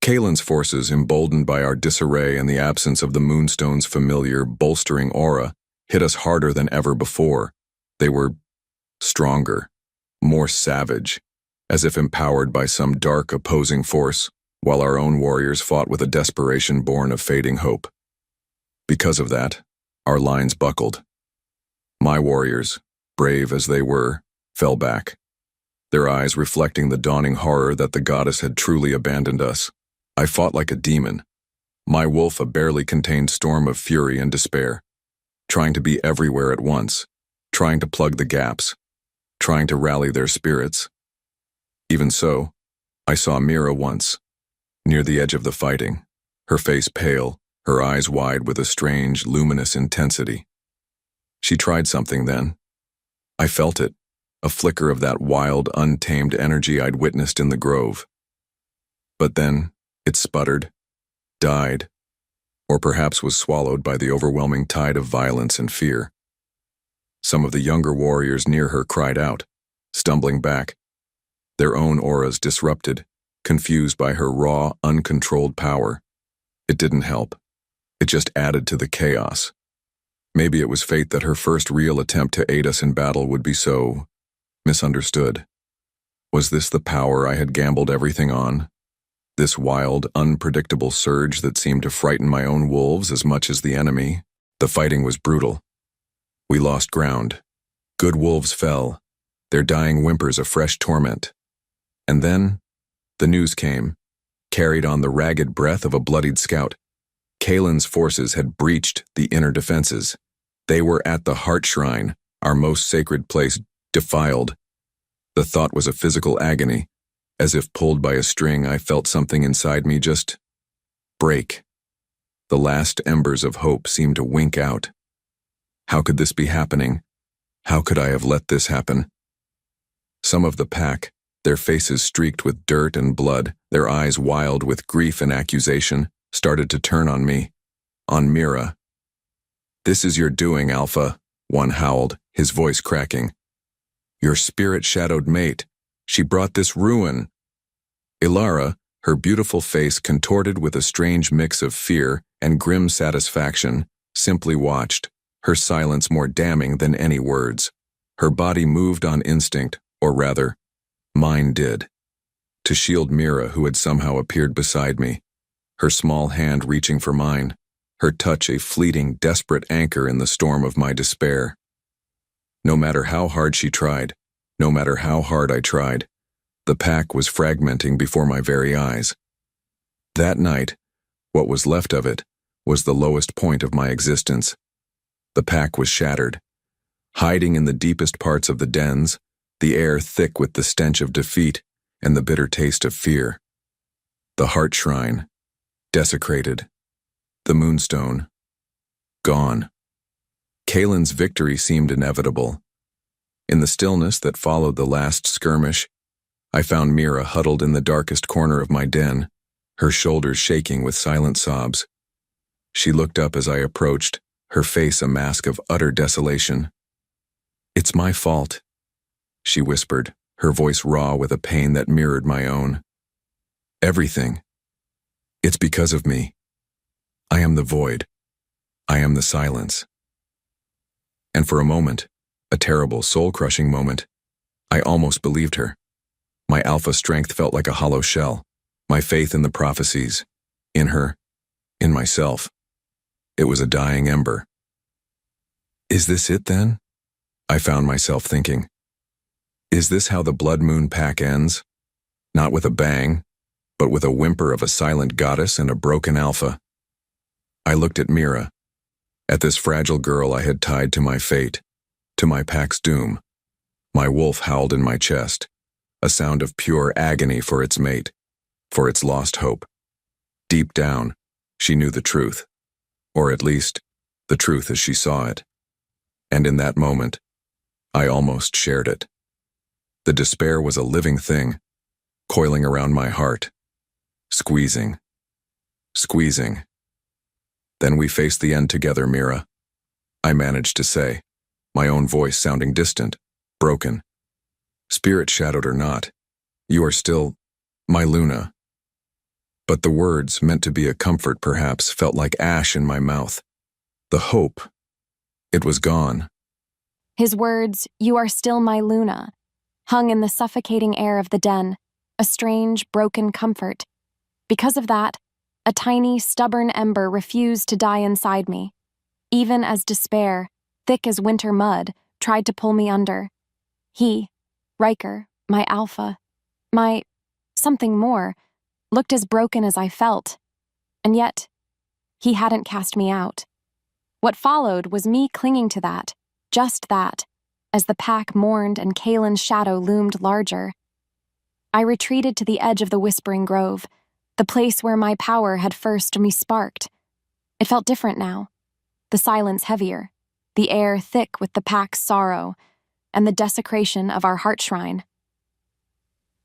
Kaelen's forces, emboldened by our disarray and the absence of the moonstone's familiar, bolstering aura, hit us harder than ever before. They were stronger, more savage, as if empowered by some dark opposing force, while our own warriors fought with a desperation born of fading hope. Because of that, our lines buckled. My warriors, brave as they were, fell back, their eyes reflecting the dawning horror that the goddess had truly abandoned us. I fought like a demon, my wolf a barely contained storm of fury and despair, trying to be everywhere at once, trying to plug the gaps, trying to rally their spirits. Even so, I saw Mira once, near the edge of the fighting, her face pale, her eyes wide with a strange, luminous intensity. She tried something then. I felt it, a flicker of that wild, untamed energy I'd witnessed in the grove. But then, it sputtered, died, or perhaps was swallowed by the overwhelming tide of violence and fear. Some of the younger warriors near her cried out, stumbling back, their own auras disrupted, confused by her raw, uncontrolled power. It didn't help. It just added to the chaos. Maybe it was fate that her first real attempt to aid us in battle would be so misunderstood. Was this the power I had gambled everything on? This wild, unpredictable surge that seemed to frighten my own wolves as much as the enemy? The fighting was brutal. We lost ground. Good wolves fell, their dying whimpers a fresh torment. And then, the news came, carried on the ragged breath of a bloodied scout. Kaelen's forces had breached the inner defenses. They were at the heart shrine, our most sacred place, defiled. The thought was a physical agony. As if pulled by a string, I felt something inside me just break. The last embers of hope seemed to wink out. How could this be happening? How could I have let this happen? Some of the pack, their faces streaked with dirt and blood, their eyes wild with grief and accusation, started to turn on me, on Mira. "This is your doing, Alpha," one howled, his voice cracking. Your spirit-shadowed mate. She brought this ruin. Elara, her beautiful face contorted with a strange mix of fear and grim satisfaction, simply watched, her silence more damning than any words. Her body moved on instinct, or rather, mine did, to shield Mira, who had somehow appeared beside me, her small hand reaching for mine, her touch a fleeting, desperate anchor in the storm of my despair. No matter how hard she tried, no matter how hard I tried, the pack was fragmenting before my very eyes. That night, what was left of it, was the lowest point of my existence. The pack was shattered, hiding in the deepest parts of the dens, the air thick with the stench of defeat and the bitter taste of fear. The heart shrine, desecrated. The moonstone, gone. Kaelen's victory seemed inevitable. In the stillness that followed the last skirmish, I found Mira huddled in the darkest corner of my den, her shoulders shaking with silent sobs. She looked up as I approached, her face a mask of utter desolation. "It's my fault," she whispered, her voice raw with a pain that mirrored my own. "Everything. It's because of me. I am the void. I am the silence." And for a moment, a terrible, soul-crushing moment, I almost believed her. My alpha strength felt like a hollow shell, my faith in the prophecies, in her, in myself. It was a dying ember. Is this it then? I found myself thinking. Is this how the BloodMoon pack ends? Not with a bang, but with a whimper of a silent goddess and a broken alpha. I looked at Mira, at this fragile girl I had tied to my fate, to my pack's doom. My wolf howled in my chest, a sound of pure agony for its mate, for its lost hope. Deep down, she knew the truth, or at least, the truth as she saw it. And in that moment, I almost shared it. The despair was a living thing, coiling around my heart, squeezing, squeezing. "Then we face the end together, Mira," I managed to say, my own voice sounding distant, broken. "Spirit-shadowed or not, you are still my Luna." But the words, meant to be a comfort perhaps, felt like ash in my mouth. The hope, it was gone. His words, "You are still my Luna," hung in the suffocating air of the den, a strange, broken comfort. Because of that, a tiny, stubborn ember refused to die inside me, even as despair, thick as winter mud, tried to pull me under. He, Ryker, my alpha, my something more, looked as broken as I felt, and yet he hadn't cast me out. What followed was me clinging to that, just that, as the pack mourned and Kaelen's shadow loomed larger. I retreated to the edge of the Whispering Grove, the place where my power had first me-sparked. It felt different now, the silence heavier, the air thick with the pack's sorrow, and the desecration of our heart shrine.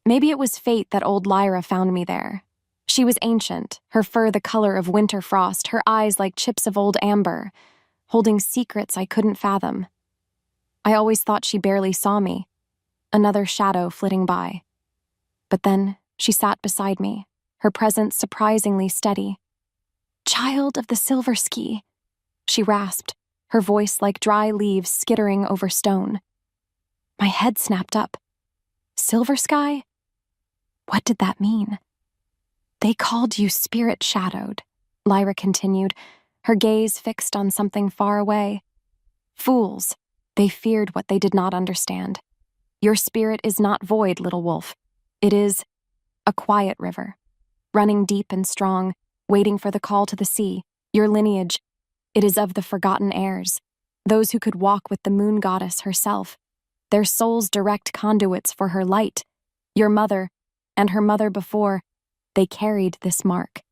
Maybe it was fate that old Lyra found me there. She was ancient, her fur the color of winter frost, her eyes like chips of old amber, holding secrets I couldn't fathom. I always thought she barely saw me, another shadow flitting by. But then she sat beside me, her presence surprisingly steady. "Child of the Silver Ski," she rasped, her voice like dry leaves skittering over stone. My head snapped up. Silver Sky? What did that mean? "They called you spirit-shadowed," Lyra continued, her gaze fixed on something far away. "Fools, they feared what they did not understand. Your spirit is not void, little wolf. It is a quiet river, running deep and strong, waiting for the call to the sea. Your lineage, it is of the forgotten heirs, those who could walk with the moon goddess herself, their souls direct conduits for her light. Your mother, and her mother before, they carried this mark."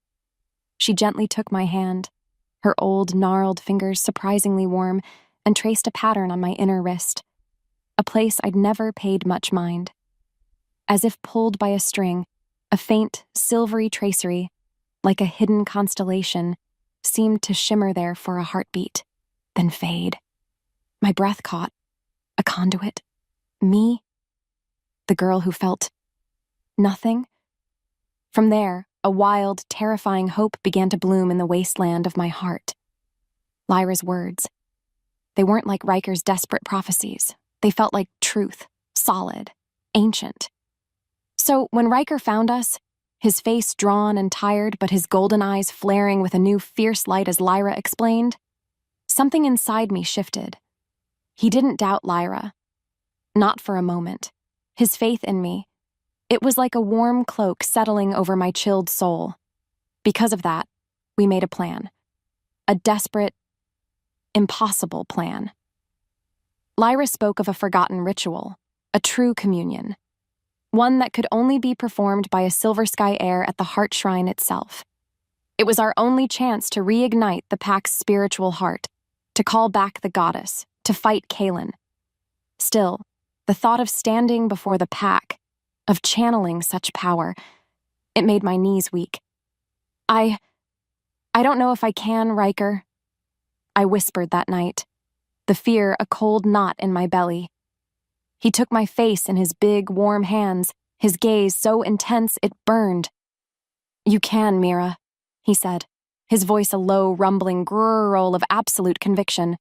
She gently took my hand, her old, gnarled fingers surprisingly warm, and traced a pattern on my inner wrist, a place I'd never paid much mind. As if pulled by a string, a faint, silvery tracery, like a hidden constellation, seemed to shimmer there for a heartbeat, then fade. My breath caught. A conduit. Me? The girl who felt nothing? From there, a wild, terrifying hope began to bloom in the wasteland of my heart. Lyra's words. They weren't like Ryker's desperate prophecies. They felt like truth, solid, ancient. So when Ryker found us, his face drawn and tired but his golden eyes flaring with a new fierce light as Lyra explained, something inside me shifted. He didn't doubt Lyra. Not for a moment. His faith in me. It was like a warm cloak settling over my chilled soul. Because of that, we made a plan. A desperate, impossible plan. Lyra spoke of a forgotten ritual, a true communion. One that could only be performed by a Silver Sky heir at the Heart Shrine itself. It was our only chance to reignite the pack's spiritual heart, to call back the goddess, to fight Kaelen. Still, the thought of standing before the pack, of channeling such power, it made my knees weak. I don't know if I can, Ryker. I whispered that night, the fear a cold knot in my belly. He took my face in his big, warm hands, his gaze so intense it burned. You can, Mira, he said, his voice a low, rumbling grrrl of absolute conviction.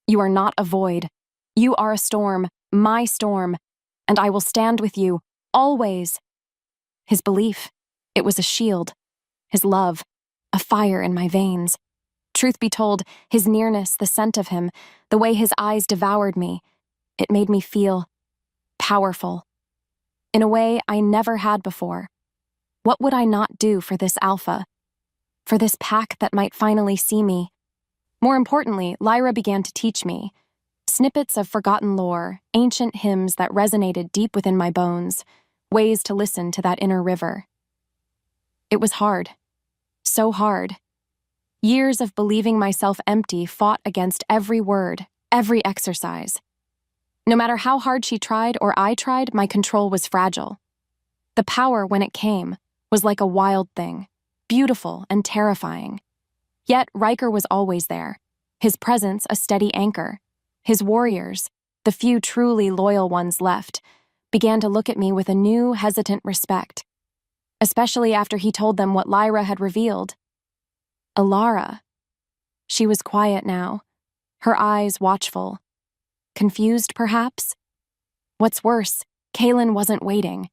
You are not a void. You are a storm, my storm, and I will stand with you, always. His belief, it was a shield. His love, a fire in my veins. Truth be told, his nearness, the scent of him, the way his eyes devoured me, it made me feel powerful. In a way I never had before. What would I not do for this Alpha? For this pack that might finally see me? More importantly, Lyra began to teach me. Snippets of forgotten lore, ancient hymns that resonated deep within my bones, ways to listen to that inner river. It was hard. So hard. Years of believing myself empty fought against every word, every exercise. No matter how hard she tried or I tried, my control was fragile. The power, when it came, was like a wild thing, beautiful and terrifying. Yet Ryker was always there, his presence a steady anchor. His warriors, the few truly loyal ones left, began to look at me with a new, hesitant respect, especially after he told them what Lyra had revealed. Elara. She was quiet now, her eyes watchful. Confused, perhaps? What's worse, Kaelen wasn't waiting.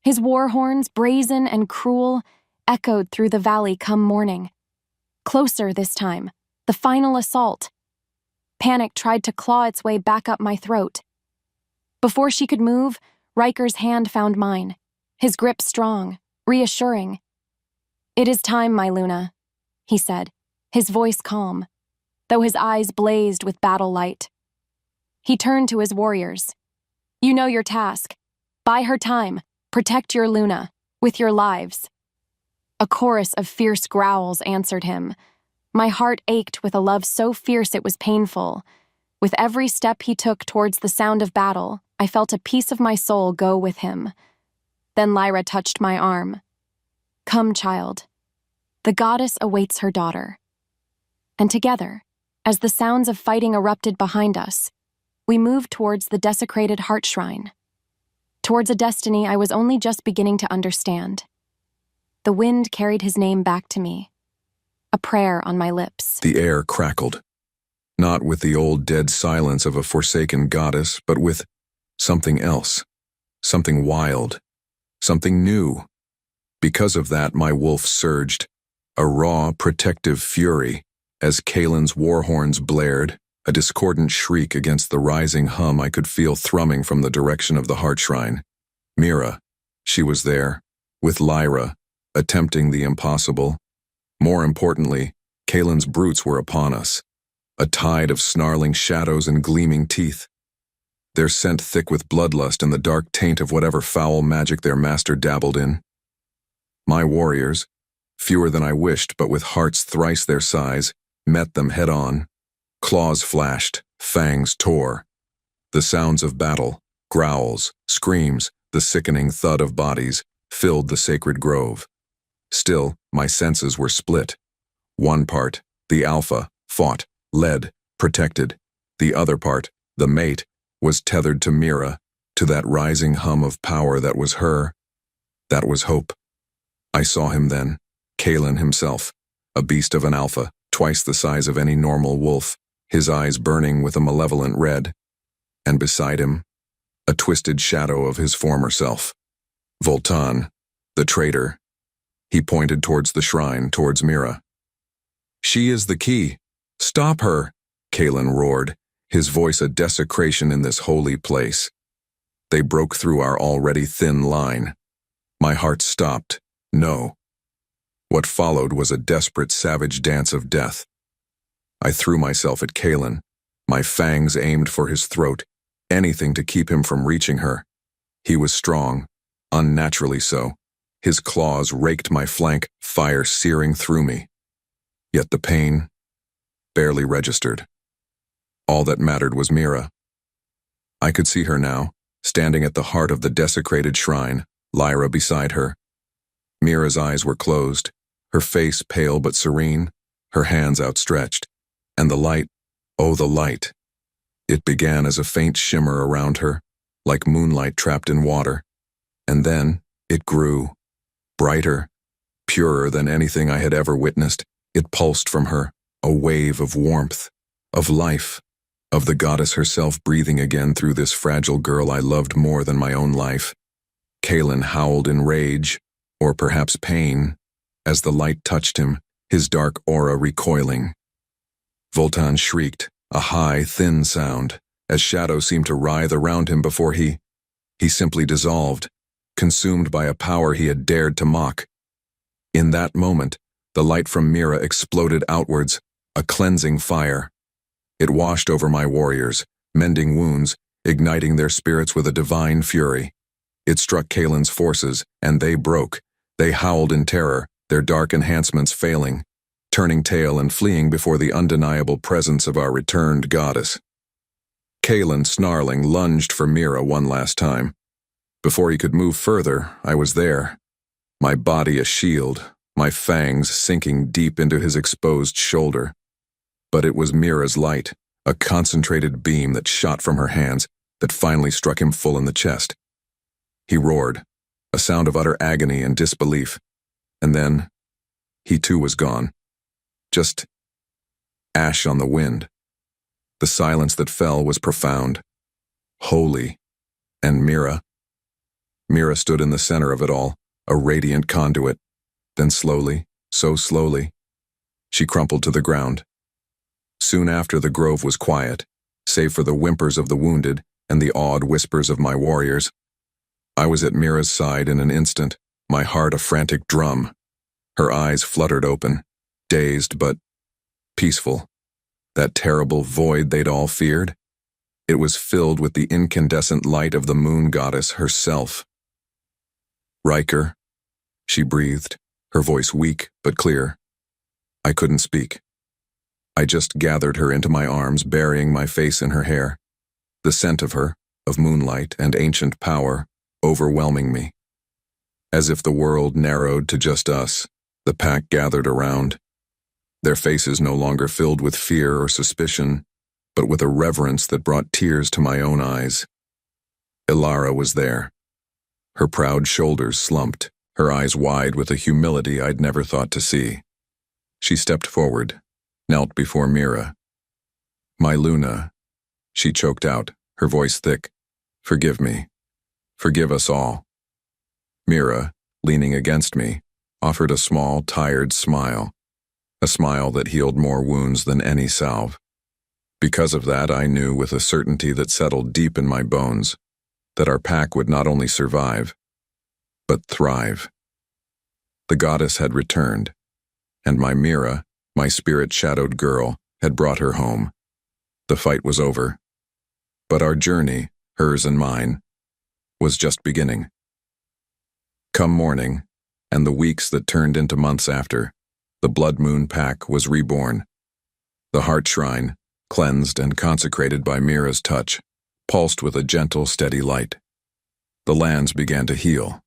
His war horns, brazen and cruel, echoed through the valley come morning. Closer this time, the final assault. Panic tried to claw its way back up my throat. Before she could move, Ryker's hand found mine, his grip strong, reassuring. It is time, my Luna, he said, his voice calm, though his eyes blazed with battle light. He turned to his warriors. You know your task. Buy her time. Protect your Luna, with your lives. A chorus of fierce growls answered him. My heart ached with a love so fierce it was painful. With every step he took towards the sound of battle, I felt a piece of my soul go with him. Then Lyra touched my arm. Come, child. The goddess awaits her daughter. And together, as the sounds of fighting erupted behind us, we moved towards the desecrated heart shrine. Towards a destiny I was only just beginning to understand. The wind carried his name back to me. A prayer on my lips. The air crackled. Not with the old dead silence of a forsaken goddess, but with something else. Something wild. Something new. Because of that, my wolf surged. A raw, protective fury, as Kaelen's war horns blared, a discordant shriek against the rising hum I could feel thrumming from the direction of the heart shrine. Mira, she was there, with Lyra, attempting the impossible. More importantly, Kaelen's brutes were upon us, a tide of snarling shadows and gleaming teeth. Their scent thick with bloodlust and the dark taint of whatever foul magic their master dabbled in. My warriors, fewer than I wished but with hearts thrice their size, met them head-on. Claws flashed, fangs tore. The sounds of battle, growls, screams, the sickening thud of bodies, filled the sacred grove. Still, my senses were split. One part, the Alpha, fought, led, protected. The other part, the mate, was tethered to Mira, to that rising hum of power that was her, that was hope. I saw him then, Kaelen himself, a beast of an alpha, twice the size of any normal wolf, his eyes burning with a malevolent red, and beside him, a twisted shadow of his former self. Voltan, the traitor. He pointed towards the shrine, towards Mira. "She is the key. Stop her!" Kaelen roared, his voice a desecration in this holy place. They broke through our already thin line. My heart stopped. No. What followed was a desperate, savage dance of death. I threw myself at Kaelen, my fangs aimed for his throat, anything to keep him from reaching her. He was strong, unnaturally so. His claws raked my flank, fire searing through me. Yet the pain barely registered. All that mattered was Mira. I could see her now, standing at the heart of the desecrated shrine, Lyra beside her. Mira's eyes were closed, her face pale but serene, her hands outstretched. And the light, oh the light. It began as a faint shimmer around her, like moonlight trapped in water. And then it grew, brighter, purer than anything I had ever witnessed. It pulsed from her, a wave of warmth, of life, of the goddess herself breathing again through this fragile girl I loved more than my own life. Kaelen howled in rage, or perhaps pain, as the light touched him, his dark aura recoiling. Voltan shrieked, a high, thin sound, as shadows seemed to writhe around him before he simply dissolved, consumed by a power he had dared to mock. In that moment, the light from Mira exploded outwards, a cleansing fire. It washed over my warriors, mending wounds, igniting their spirits with a divine fury. It struck Kaelen's forces, and they broke. They howled in terror, their dark enhancements failing, turning tail and fleeing before the undeniable presence of our returned goddess. Kaelen, snarling, lunged for Mira one last time. Before he could move further, I was there, my body a shield, my fangs sinking deep into his exposed shoulder. But it was Mira's light, a concentrated beam that shot from her hands, that finally struck him full in the chest. He roared, a sound of utter agony and disbelief, and then he too was gone. Just ash on the wind. The silence that fell was profound, holy, and Mira stood in the center of it all, a radiant conduit. Then slowly, so slowly, she crumpled to the ground. Soon after, the grove was quiet, save for the whimpers of the wounded and the awed whispers of my warriors. I was at Mira's side in an instant, my heart a frantic drum. Her eyes fluttered open, dazed but peaceful. That terrible void they'd all feared? It was filled with the incandescent light of the moon goddess herself. "Ryker," she breathed, her voice weak but clear. I couldn't speak. I just gathered her into my arms, burying my face in her hair. The scent of her, of moonlight and ancient power, overwhelming me. As if the world narrowed to just us, the pack gathered around. Their faces no longer filled with fear or suspicion, but with a reverence that brought tears to my own eyes. Elara was there. Her proud shoulders slumped, her eyes wide with a humility I'd never thought to see. She stepped forward, knelt before Mira. "My Luna," she choked out, her voice thick. "Forgive me. Forgive us all." Mira, leaning against me, offered a small, tired smile, a smile that healed more wounds than any salve. Because of that, I knew with a certainty that settled deep in my bones that our pack would not only survive, but thrive. The goddess had returned, and my Mira, my spirit-shadowed girl, had brought her home. The fight was over. But our journey, hers and mine, was just beginning. Come morning, and the weeks that turned into months after, the BloodMoon pack was reborn. The heart shrine, cleansed and consecrated by Mira's touch, pulsed with a gentle, steady light. The lands began to heal.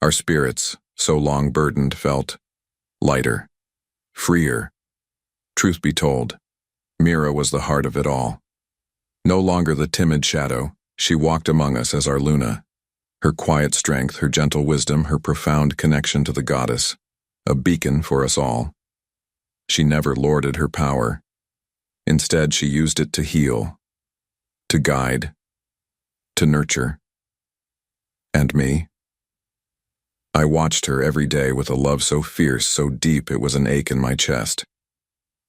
Our spirits, so long burdened, felt lighter, freer. Truth be told, Mira was the heart of it all. No longer the timid shadow, She walked among us as our Luna, her quiet strength, her gentle wisdom, her profound connection to the goddess, a beacon for us all. She never lorded her power. Instead, she used it to heal, to guide, to nurture. And me? I watched her every day with a love so fierce, so deep it was an ache in my chest.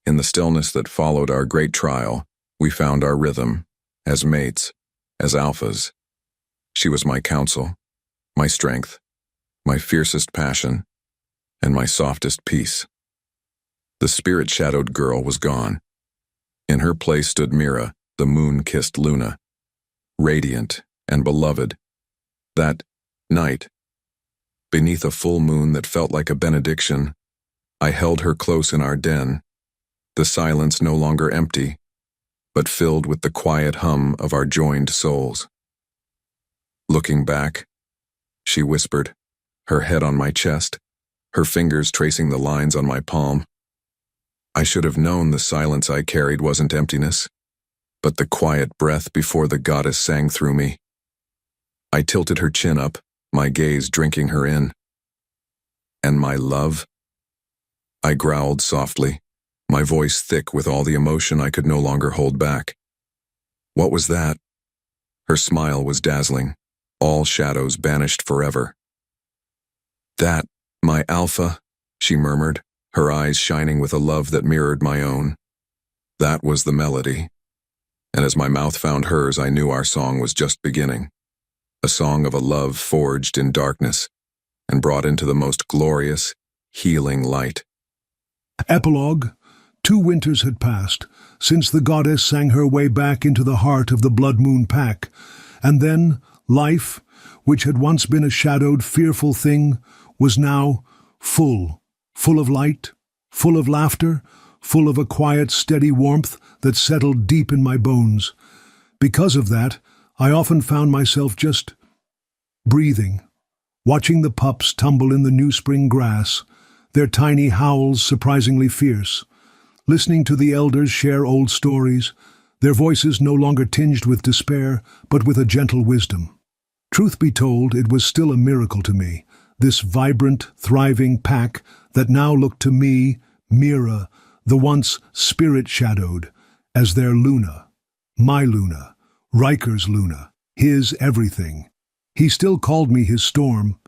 In the stillness that followed our great trial, we found our rhythm, as mates, as alphas. She was my counsel, my strength, my fiercest passion, and my softest peace. The spirit-shadowed girl was gone. In her place stood Mira, the moon-kissed Luna, radiant and beloved. That night, beneath a full moon that felt like a benediction, I held her close in our den, the silence no longer empty, but filled with the quiet hum of our joined souls. Looking back, she whispered, her head on my chest, her fingers tracing the lines on my palm. I should have known the silence I carried wasn't emptiness, but the quiet breath before the goddess sang through me. I tilted her chin up, my gaze drinking her in. And my love? I growled softly, my voice thick with all the emotion I could no longer hold back. What was that? Her smile was dazzling, all shadows banished forever. That, my Alpha, she murmured, her eyes shining with a love that mirrored my own. That was the melody. And as my mouth found hers, I knew our song was just beginning. A song of a love forged in darkness and brought into the most glorious, healing light. Epilogue. 2 winters had passed since the goddess sang her way back into the heart of the BloodMoon pack, and then life, which had once been a shadowed, fearful thing, was now full of light, full of laughter, full of a quiet, steady warmth that settled deep in my bones. Because of that, I often found myself just breathing, watching the pups tumble in the new spring grass, their tiny howls surprisingly fierce, listening to the elders share old stories, their voices no longer tinged with despair, but with a gentle wisdom. Truth be told, it was still a miracle to me, this vibrant, thriving pack that now looked to me, Mira, the once spirit-shadowed, as their Luna, my Luna, Ryker's Luna, his everything. He still called me his storm,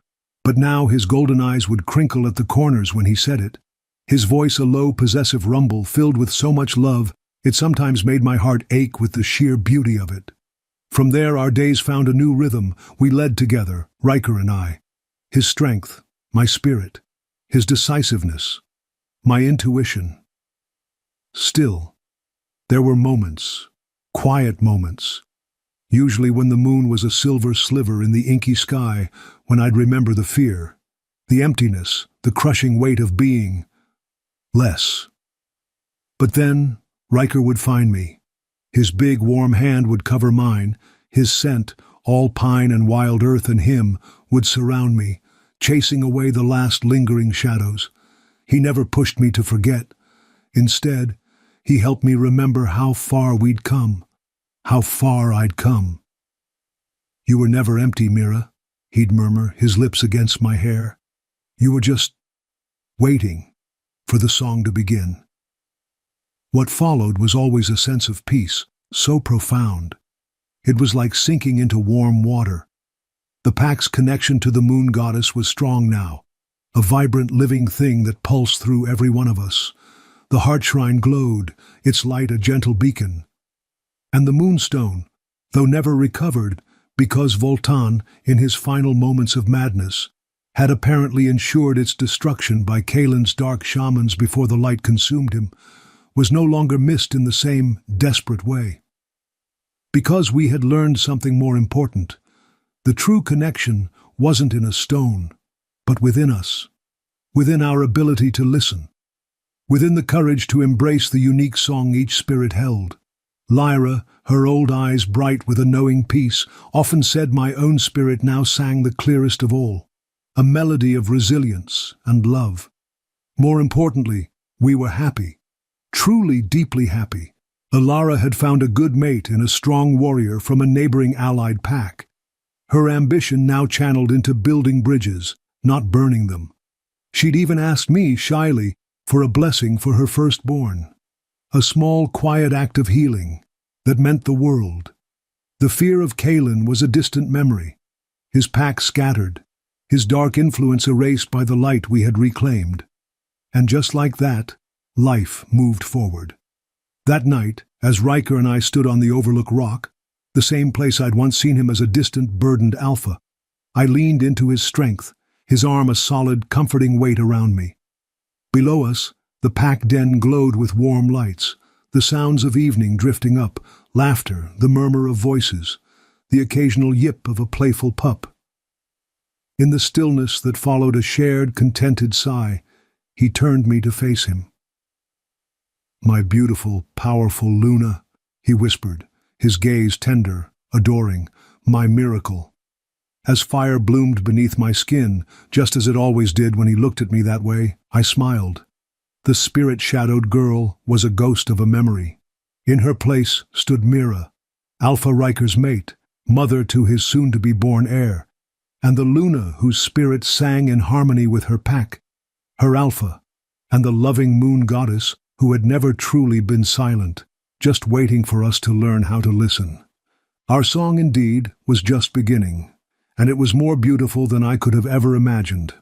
but now his golden eyes would crinkle at the corners when he said it. His voice a low, possessive rumble filled with so much love, it sometimes made my heart ache with the sheer beauty of it. From there our days found a new rhythm. We led together, Ryker and I. His strength, my spirit, his decisiveness, my intuition. Still, there were moments, quiet moments, usually when the moon was a silver sliver in the inky sky, when I'd remember the fear, the emptiness, the crushing weight of being less. But then Ryker would find me. His big, warm hand would cover mine, his scent, all pine and wild earth and him, would surround me, chasing away the last lingering shadows. He never pushed me to forget. Instead, he helped me remember how far we'd come, how far I'd come. You were never empty, Mira, he'd murmur, his lips against my hair. You were just waiting for the song to begin. What followed was always a sense of peace, so profound. It was like sinking into warm water. The pack's connection to the moon goddess was strong now, a vibrant living thing that pulsed through every one of us. The heart shrine glowed, its light a gentle beacon. And the moonstone, though never recovered, because Voltan, in his final moments of madness, had apparently ensured its destruction by Kaelen's dark shamans before the light consumed him, was no longer missed in the same desperate way. Because we had learned something more important, the true connection wasn't in a stone, but within us, within our ability to listen, within the courage to embrace the unique song each spirit held. Lyra, her old eyes bright with a knowing peace, often said my own spirit now sang the clearest of all, a melody of resilience and love. More importantly, we were happy, truly deeply happy, Elara had found a good mate in a strong warrior from a neighboring allied pack. Her ambition now channeled into building bridges, not burning them. She'd even asked me, shyly, for a blessing for her firstborn. A small, quiet act of healing that meant the world. The fear of Kaelen was a distant memory, his pack scattered, his dark influence erased by the light we had reclaimed. And just like that, life moved forward. That night, as Ryker and I stood on the Overlook Rock, the same place I'd once seen him as a distant, burdened alpha, I leaned into his strength, his arm a solid, comforting weight around me. Below us, the pack den glowed with warm lights, the sounds of evening drifting up, laughter, the murmur of voices, the occasional yip of a playful pup. In the stillness that followed a shared, contented sigh, he turned me to face him. "My beautiful, powerful Luna," he whispered, his gaze tender, adoring, "my miracle." As fire bloomed beneath my skin, just as it always did when he looked at me that way, I smiled. The spirit-shadowed girl was a ghost of a memory. In her place stood Mira, Alpha Ryker's mate, mother to his soon-to-be-born heir, and the Luna whose spirit sang in harmony with her pack, her Alpha, and the loving moon goddess who had never truly been silent, just waiting for us to learn how to listen. Our song, indeed, was just beginning, and it was more beautiful than I could have ever imagined.